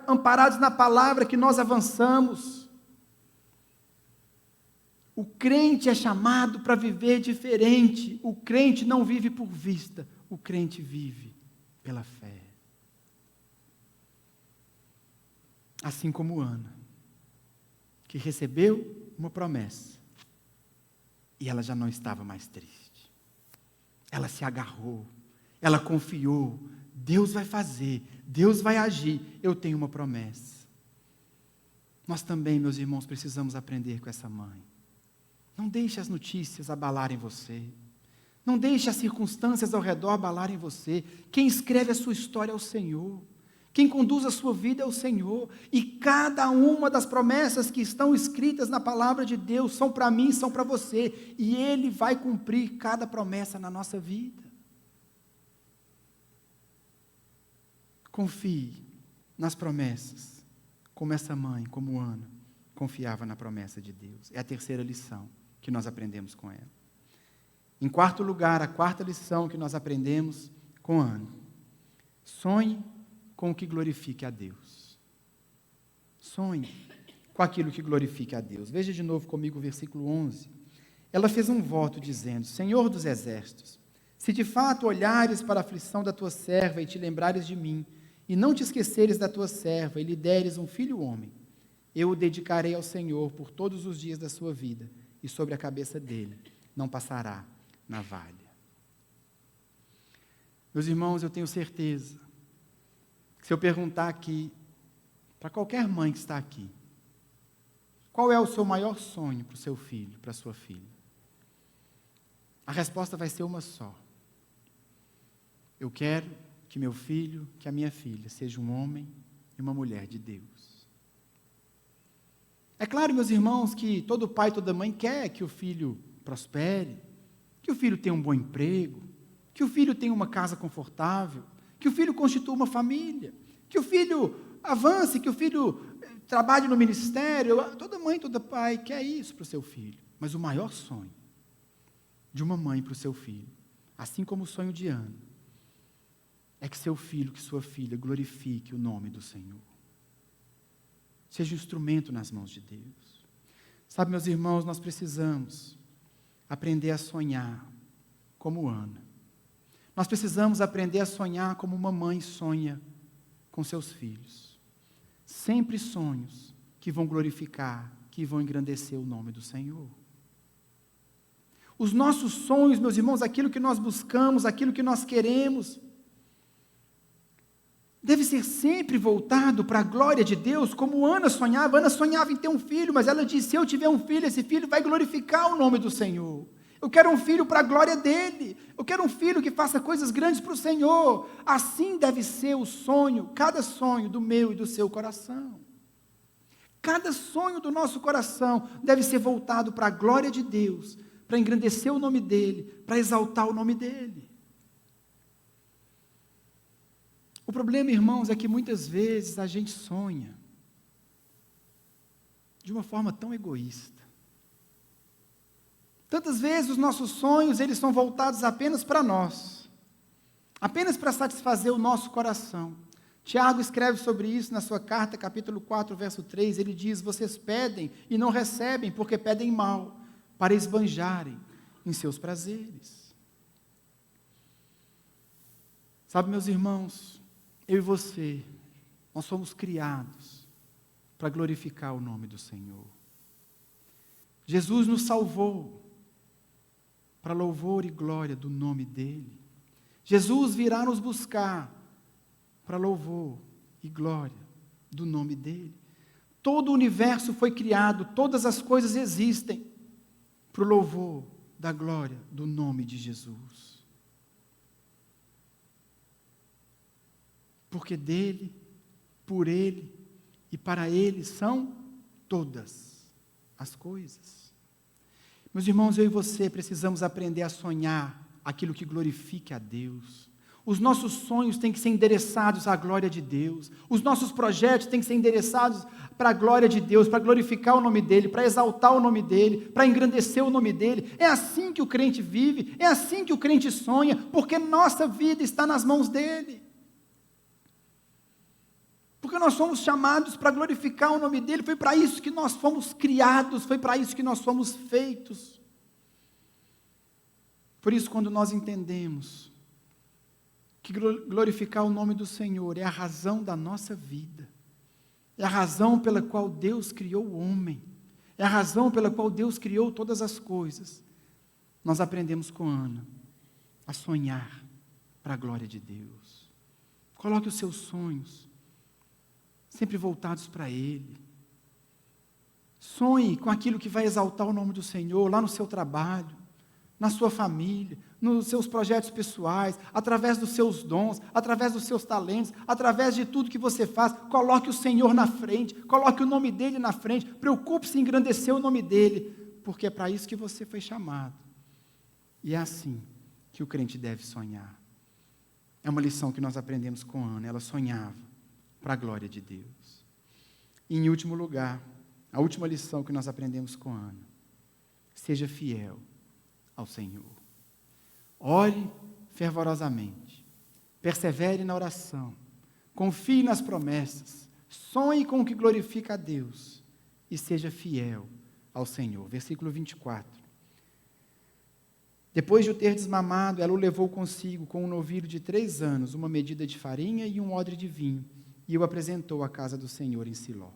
amparados na palavra que nós avançamos. O crente é chamado para viver diferente, o crente não vive por vista, o crente vive pela fé. Assim como Ana, que recebeu uma promessa, e ela já não estava mais triste. Ela se agarrou, ela confiou. Deus vai fazer, Deus vai agir, eu tenho uma promessa. Nós também, meus irmãos, precisamos aprender com essa mãe. Não deixe as notícias abalarem você. Não deixe as circunstâncias ao redor abalarem você. Quem escreve a sua história é o Senhor. Quem conduz a sua vida é o Senhor, e cada uma das promessas que estão escritas na palavra de Deus são para mim, são para você, e Ele vai cumprir cada promessa na nossa vida. Confie nas promessas, como essa mãe, como Ana, confiava na promessa de Deus. É a terceira lição que nós aprendemos com ela. Em quarto lugar, a quarta lição que nós aprendemos com Ana: sonhe com o que glorifique a Deus. Sonhe com aquilo que glorifique a Deus. Veja de novo comigo o versículo 11. Ela fez um voto dizendo: Senhor dos exércitos, se de fato olhares para a aflição da tua serva e te lembrares de mim, e não te esqueceres da tua serva e lhe deres um filho homem, eu o dedicarei ao Senhor por todos os dias da sua vida, e sobre a cabeça dele não passará navalha. Meus irmãos, eu tenho certeza, se eu perguntar aqui, para qualquer mãe que está aqui, qual é o seu maior sonho para o seu filho, para a sua filha? A resposta vai ser uma só. Eu quero que meu filho, que a minha filha, seja um homem e uma mulher de Deus. É claro, meus irmãos, que todo pai, toda mãe quer que o filho prospere, que o filho tenha um bom emprego, que o filho tenha uma casa confortável, que o filho constitua uma família, que o filho avance, que o filho trabalhe no ministério. Toda mãe, todo pai quer isso para o seu filho. Mas o maior sonho de uma mãe para o seu filho, assim como o sonho de Ana, é que seu filho, que sua filha glorifique o nome do Senhor. Seja um instrumento nas mãos de Deus. Sabe, meus irmãos, nós precisamos aprender a sonhar como Ana. Nós precisamos aprender a sonhar como uma mãe sonha com seus filhos. Sempre sonhos que vão glorificar, que vão engrandecer o nome do Senhor. Os nossos sonhos, meus irmãos, aquilo que nós buscamos, aquilo que nós queremos, deve ser sempre voltado para a glória de Deus, como Ana sonhava. Ana sonhava em ter um filho, mas ela disse: se eu tiver um filho, esse filho vai glorificar o nome do Senhor. Eu quero um filho para a glória dele. Eu quero um filho que faça coisas grandes para o Senhor. Assim deve ser o sonho, cada sonho do meu e do seu coração. Cada sonho do nosso coração deve ser voltado para a glória de Deus, para engrandecer o nome dele, para exaltar o nome dele. O problema, irmãos, é que muitas vezes a gente sonha de uma forma tão egoísta. Tantas vezes os nossos sonhos, eles são voltados apenas para nós, apenas para satisfazer o nosso coração. Tiago escreve sobre isso na sua carta, capítulo 4, verso 3, ele diz: vocês pedem e não recebem, porque pedem mal, para esbanjarem em seus prazeres. Sabe, meus irmãos, eu e você, nós somos criados para glorificar o nome do Senhor. Jesus nos salvou para louvor e glória do nome dEle. Jesus virá nos buscar para louvor e glória do nome dEle. Todo o universo foi criado, todas as coisas existem para o louvor da glória do nome de Jesus. Porque dEle, por Ele e para Ele são todas as coisas. Meus irmãos, eu e você precisamos aprender a sonhar aquilo que glorifique a Deus. Os nossos sonhos têm que ser endereçados à glória de Deus. Os nossos projetos têm que ser endereçados para a glória de Deus, para glorificar o nome dEle, para exaltar o nome dEle, para engrandecer o nome dEle. É assim que o crente vive, é assim que o crente sonha, porque nossa vida está nas mãos dEle. Porque nós somos chamados para glorificar o nome dEle, foi para isso que nós fomos criados, foi para isso que nós fomos feitos. Por isso, quando nós entendemos que glorificar o nome do Senhor é a razão da nossa vida, é a razão pela qual Deus criou o homem, é a razão pela qual Deus criou todas as coisas, nós aprendemos com Ana a sonhar para a glória de Deus. Coloque os seus sonhos sempre voltados para Ele. Sonhe com aquilo que vai exaltar o nome do Senhor, lá no seu trabalho, na sua família, nos seus projetos pessoais, através dos seus dons, através dos seus talentos, através de tudo que você faz. Coloque o Senhor na frente, coloque o nome dEle na frente, preocupe-se em engrandecer o nome dEle, porque é para isso que você foi chamado. E é assim que o crente deve sonhar. É uma lição que nós aprendemos com Ana, ela sonhava para a glória de Deus. E em último lugar, a última lição que nós aprendemos com Ana: seja fiel ao Senhor. Ore fervorosamente, persevere na oração, confie nas promessas, sonhe com o que glorifica a Deus e seja fiel ao Senhor. Versículo 24. Depois de o ter desmamado, ela o levou consigo com um novilho de 3 anos, uma medida de farinha e um odre de vinho, e o apresentou à casa do Senhor em Siló.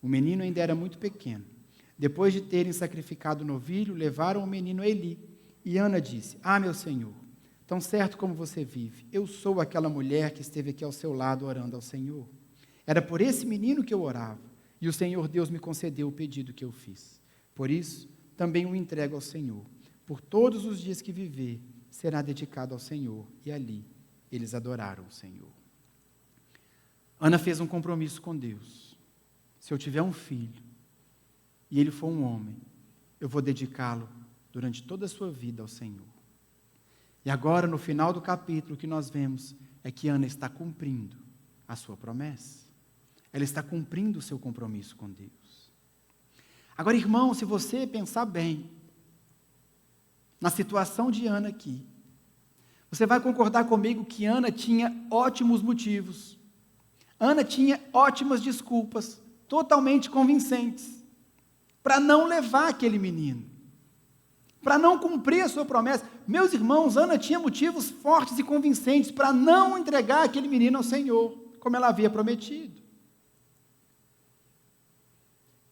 O menino ainda era muito pequeno. Depois de terem sacrificado o novilho, levaram o menino a Eli. E Ana disse: Ah, meu Senhor, tão certo como você vive, eu sou aquela mulher que esteve aqui ao seu lado orando ao Senhor. Era por esse menino que eu orava, e o Senhor Deus me concedeu o pedido que eu fiz. Por isso, também o entrego ao Senhor. Por todos os dias que viver, será dedicado ao Senhor. E ali, eles adoraram o Senhor. Ana fez um compromisso com Deus. Se eu tiver um filho, e ele for um homem, eu vou dedicá-lo durante toda a sua vida ao Senhor. E agora, no final do capítulo, o que nós vemos é que Ana está cumprindo a sua promessa. Ela está cumprindo o seu compromisso com Deus. Agora, irmão, se você pensar bem na situação de Ana aqui, você vai concordar comigo que Ana tinha ótimos motivos. Ana tinha ótimas desculpas, totalmente convincentes, para não levar aquele menino, para não cumprir a sua promessa. Meus irmãos, Ana tinha motivos fortes e convincentes para não entregar aquele menino ao Senhor, como ela havia prometido.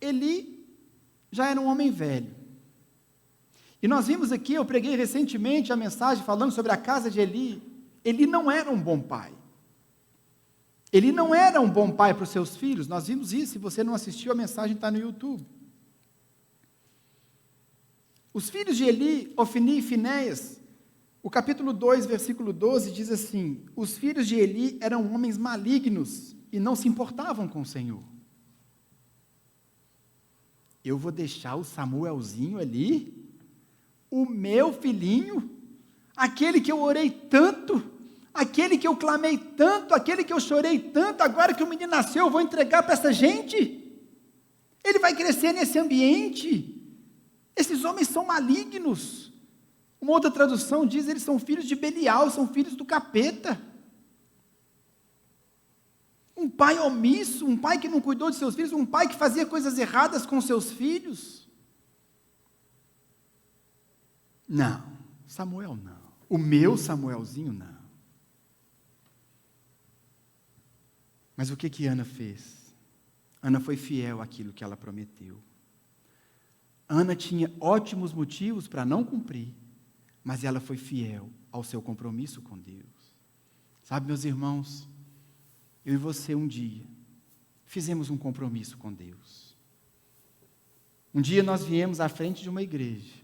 Eli já era um homem velho. E nós vimos aqui, eu preguei recentemente a mensagem falando sobre a casa de Eli. Eli não era um bom pai. Ele não era um bom pai para os seus filhos. Nós vimos isso. Se você não assistiu, a mensagem está no YouTube. Os filhos de Eli, Ofni e Finéias, o capítulo 2, versículo 12, diz assim: os filhos de Eli eram homens malignos e não se importavam com o Senhor. Eu vou deixar o Samuelzinho ali, o meu filhinho, aquele que eu orei tanto, aquele que eu clamei tanto, aquele que eu chorei tanto, agora que o menino nasceu, eu vou entregar para essa gente? Ele vai crescer nesse ambiente? Esses homens são malignos. Uma outra tradução diz: eles são filhos de Belial, são filhos do capeta. Um pai omisso, um pai que não cuidou de seus filhos, um pai que fazia coisas erradas com seus filhos. Não, Samuel não. O meu Samuelzinho não. Mas o que Ana fez? Ana foi fiel àquilo que ela prometeu. Ana tinha ótimos motivos para não cumprir, mas ela foi fiel ao seu compromisso com Deus. Sabe, meus irmãos, eu e você um dia fizemos um compromisso com Deus. Um dia nós viemos à frente de uma igreja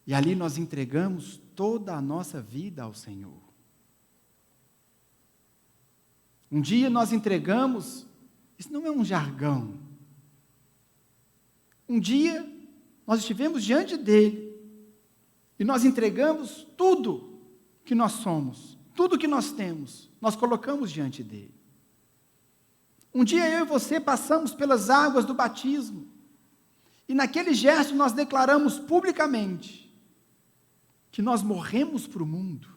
e ali nós entregamos toda a nossa vida ao Senhor. Um dia nós entregamos, isso não é um jargão. Um dia nós estivemos diante dele e nós entregamos tudo que nós somos, tudo que nós temos, nós colocamos diante dele. Um dia eu e você passamos pelas águas do batismo e naquele gesto nós declaramos publicamente que nós morremos para o mundo,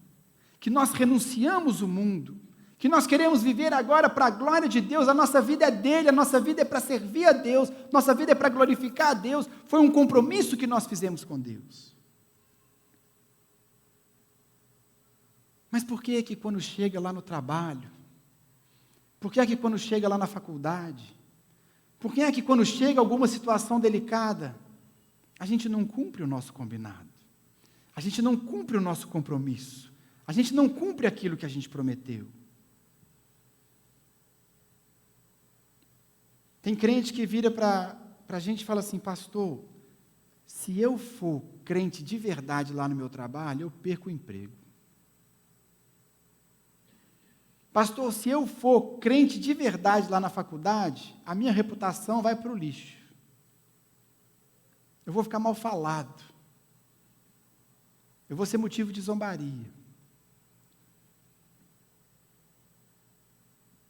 que nós renunciamos o mundo, que nós queremos viver agora para a glória de Deus, a nossa vida é dele, a nossa vida é para servir a Deus, nossa vida é para glorificar a Deus. Foi um compromisso que nós fizemos com Deus. Mas por que que quando chega lá no trabalho, por que é que quando chega lá na faculdade, por que é que quando chega alguma situação delicada, a gente não cumpre o nosso combinado? A gente não cumpre o nosso compromisso, a gente não cumpre aquilo que a gente prometeu. Tem crente que vira para a gente e fala assim: pastor, se eu for crente de verdade lá no meu trabalho, eu perco o emprego. Pastor, se eu for crente de verdade lá na faculdade, a minha reputação vai para o lixo. Eu vou ficar mal falado. Eu vou ser motivo de zombaria.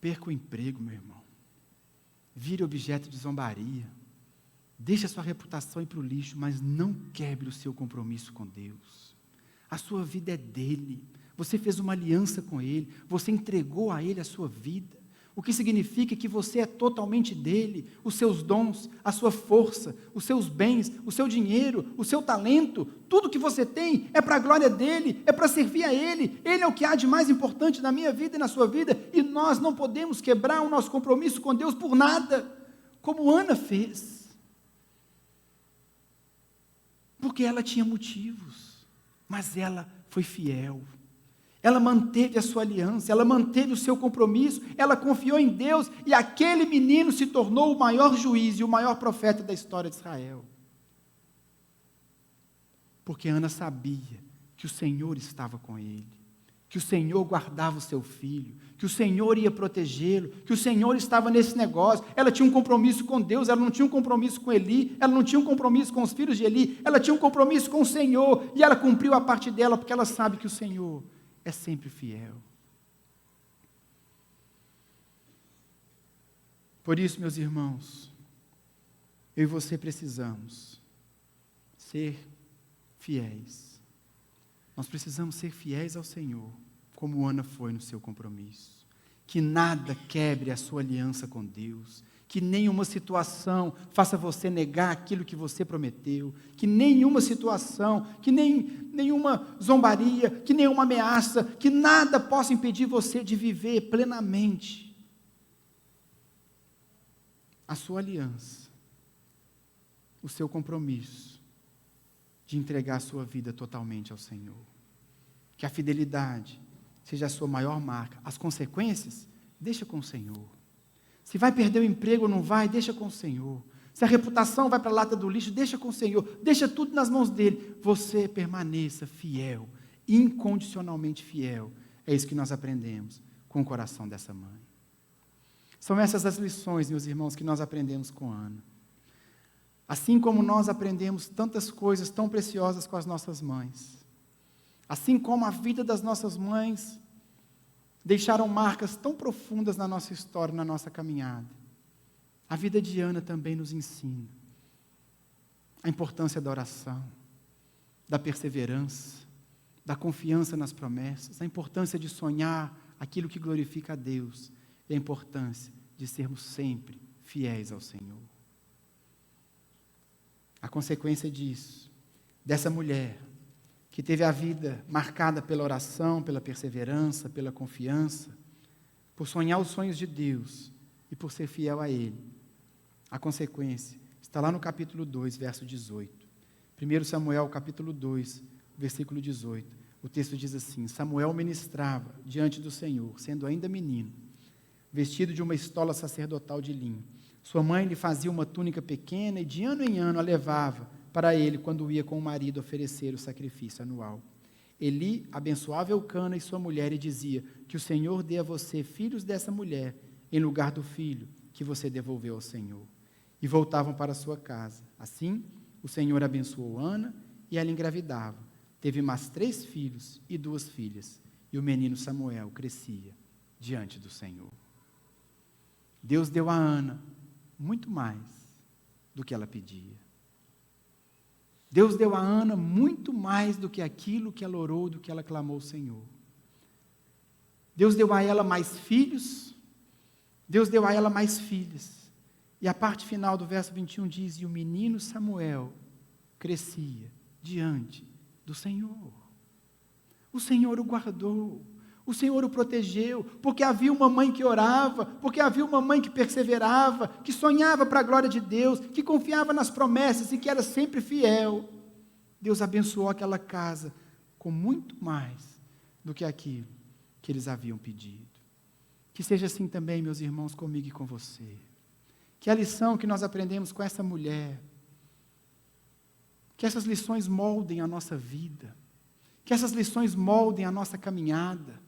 Perca o emprego, meu irmão. Vire objeto de zombaria. Deixe a sua reputação ir para o lixo, mas não quebre o seu compromisso com Deus. A sua vida é dele. Você fez uma aliança com ele. Você entregou a ele a sua vida. O que significa que você é totalmente dele. Os seus dons, a sua força, os seus bens, o seu dinheiro, o seu talento, tudo que você tem é para a glória dele, é para servir a ele. Ele é o que há de mais importante na minha vida e na sua vida, e nós não podemos quebrar o nosso compromisso com Deus por nada, como Ana fez. Porque ela tinha motivos, mas ela foi fiel. Ela manteve a sua aliança, ela manteve o seu compromisso, ela confiou em Deus, e aquele menino se tornou o maior juiz e o maior profeta da história de Israel. Porque Ana sabia que o Senhor estava com ele, que o Senhor guardava o seu filho, que o Senhor ia protegê-lo, que o Senhor estava nesse negócio. Ela tinha um compromisso com Deus, ela não tinha um compromisso com Eli, ela não tinha um compromisso com os filhos de Eli, ela tinha um compromisso com o Senhor, e ela cumpriu a parte dela, porque ela sabe que o Senhor é sempre fiel. Por isso, meus irmãos, eu e você precisamos ser fiéis. Nós precisamos ser fiéis ao Senhor, como Ana foi no seu compromisso. Que nada quebre a sua aliança com Deus, que nenhuma situação faça você negar aquilo que você prometeu, que nenhuma situação, que nenhuma zombaria, que nenhuma ameaça, que nada possa impedir você de viver plenamente a sua aliança, o seu compromisso de entregar a sua vida totalmente ao Senhor. Que a fidelidade seja a sua maior marca. As consequências, deixa com o Senhor. Se vai perder o emprego ou não vai, deixa com o Senhor. Se a reputação vai para a lata do lixo, deixa com o Senhor. Deixa tudo nas mãos dele. Você permaneça fiel, incondicionalmente fiel. É isso que nós aprendemos com o coração dessa mãe. São essas as lições, meus irmãos, que nós aprendemos com Ana. Assim como nós aprendemos tantas coisas tão preciosas com as nossas mães, assim como a vida das nossas mães deixaram marcas tão profundas na nossa história, na nossa caminhada, a vida de Ana também nos ensina a importância da oração, da perseverança, da confiança nas promessas, a importância de sonhar aquilo que glorifica a Deus, e a importância de sermos sempre fiéis ao Senhor. A consequência disso, dessa mulher que teve a vida marcada pela oração, pela perseverança, pela confiança, por sonhar os sonhos de Deus e por ser fiel a Ele, a consequência Está lá no capítulo 2, verso 18. 1 Samuel, capítulo 2, versículo 18. O texto diz assim: Samuel ministrava diante do Senhor, sendo ainda menino, vestido de uma estola sacerdotal de linho. Sua mãe lhe fazia uma túnica pequena e de ano em ano a levava para ele quando ia com o marido oferecer o sacrifício anual. Eli abençoava Eucana e sua mulher e dizia: que o Senhor dê a você filhos dessa mulher, em lugar do filho que você devolveu ao Senhor. E voltavam para sua casa. Assim, o Senhor abençoou Ana e ela engravidava. Teve mais 3 filhos e 2 filhas. E o menino Samuel crescia diante do Senhor. Deus deu a Ana muito mais do que ela pedia. Deus deu a Ana muito mais do que aquilo que ela orou, do que ela clamou ao Senhor. Deus deu a ela mais filhos, Deus deu a ela mais filhas. E a parte final do verso 21 diz: e o menino Samuel crescia diante do Senhor. O Senhor o guardou, o Senhor o protegeu, porque havia uma mãe que orava, porque havia uma mãe que perseverava, que sonhava para a glória de Deus, que confiava nas promessas e que era sempre fiel. Deus abençoou aquela casa com muito mais do que aquilo que eles haviam pedido. Que seja assim também, meus irmãos, comigo e com você. Que a lição que nós aprendemos com essa mulher, que essas lições moldem a nossa vida, que essas lições moldem a nossa caminhada,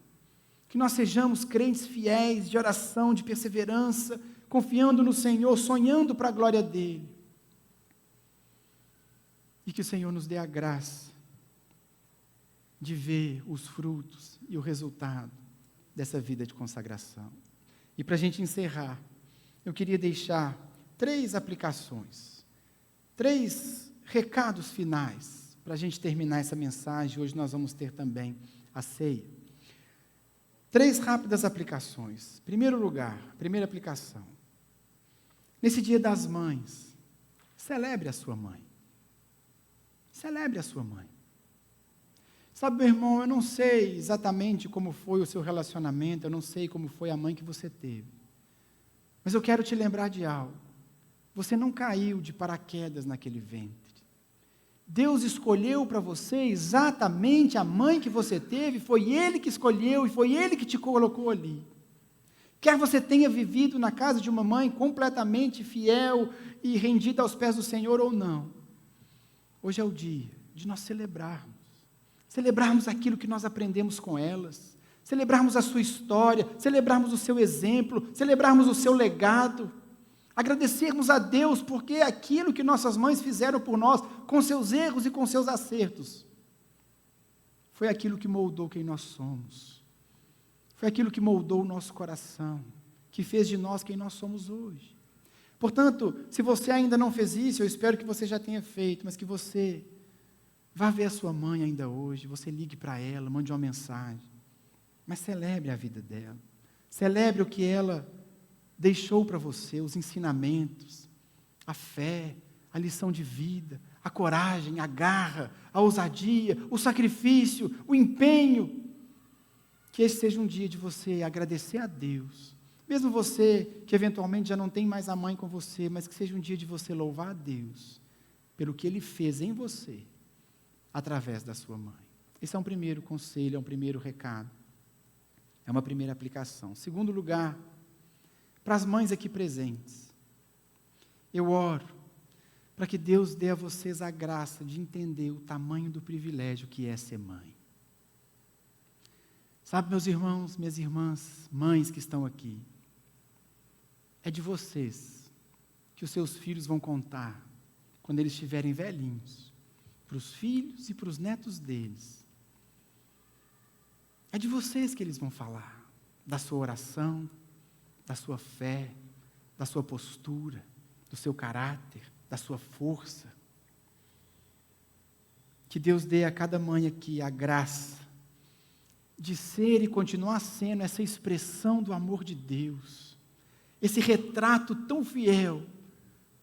que nós sejamos crentes fiéis, de oração, de perseverança, confiando no Senhor, sonhando para a glória dEle. E que o Senhor nos dê a graça de ver os frutos e o resultado dessa vida de consagração. E para a gente encerrar, eu queria deixar 3 aplicações, 3 recados finais, para a gente terminar essa mensagem. Hoje nós vamos ter também a ceia. 3 rápidas aplicações. Primeiro lugar, primeira aplicação. Nesse Dia das Mães, celebre a sua mãe. Celebre a sua mãe. Sabe, meu irmão, eu não sei exatamente como foi o seu relacionamento, eu não sei como foi a mãe que você teve. Mas eu quero te lembrar de algo. Você não caiu de paraquedas naquele ventre. Deus escolheu para você exatamente a mãe que você teve, foi Ele que escolheu e foi Ele que te colocou ali. Quer você tenha vivido na casa de uma mãe completamente fiel e rendida aos pés do Senhor ou não, hoje é o dia de nós celebrarmos aquilo que nós aprendemos com elas, celebrarmos a sua história, celebrarmos o seu exemplo, celebrarmos o seu legado, agradecermos a Deus porque aquilo que nossas mães fizeram por nós, com seus erros e com seus acertos, foi aquilo que moldou quem nós somos, foi aquilo que moldou o nosso coração, que fez de nós quem nós somos hoje. Portanto, se você ainda não fez isso, eu espero que você já tenha feito, mas que você vá ver a sua mãe ainda hoje, você ligue para ela, mande uma mensagem, mas celebre a vida dela, celebre o que ela deixou para você, os ensinamentos, a fé, a lição de vida, a coragem, a garra, a ousadia, o sacrifício, o empenho. Que esse seja um dia de você agradecer a Deus, mesmo você que eventualmente já não tem mais a mãe com você, mas que seja um dia de você louvar a Deus pelo que Ele fez em você, através da sua mãe. Esse é um primeiro conselho, é um primeiro recado, é uma primeira aplicação. Segundo lugar, para as mães aqui presentes, eu oro para que Deus dê a vocês a graça de entender o tamanho do privilégio que é ser mãe. Sabe, meus irmãos, minhas irmãs, mães que estão aqui, é de vocês que os seus filhos vão contar, quando eles estiverem velhinhos, para os filhos e para os netos deles. É de vocês que eles vão falar, da sua oração, da sua fé, da sua postura, do seu caráter, da sua força. Que Deus dê a cada mãe aqui a graça de ser e continuar sendo essa expressão do amor de Deus, esse retrato tão fiel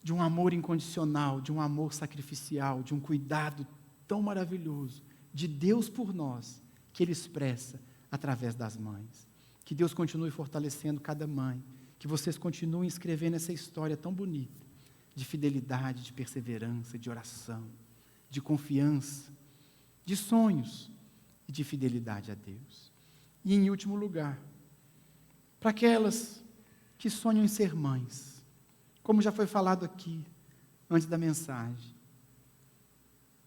de um amor incondicional, de um amor sacrificial, de um cuidado tão maravilhoso de Deus por nós, que Ele expressa através das mães. Que Deus continue fortalecendo cada mãe, que vocês continuem escrevendo essa história tão bonita, de fidelidade, de perseverança, de oração, de confiança, de sonhos e de fidelidade a Deus. E, em último lugar, para aquelas que sonham em ser mães, como já foi falado aqui, antes da mensagem,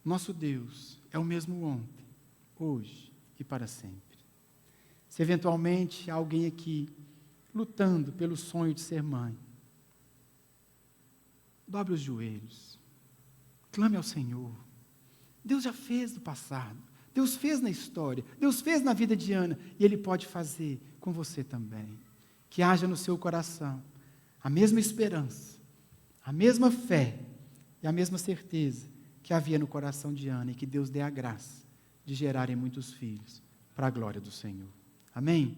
nosso Deus é o mesmo ontem, hoje e para sempre. Se eventualmente há alguém aqui lutando pelo sonho de ser mãe, dobre os joelhos, clame ao Senhor. Deus já fez no passado, Deus fez na história, Deus fez na vida de Ana, e Ele pode fazer com você também. Que haja no seu coração a mesma esperança, a mesma fé e a mesma certeza que havia no coração de Ana, e que Deus dê a graça de gerarem muitos filhos para a glória do Senhor. Amém?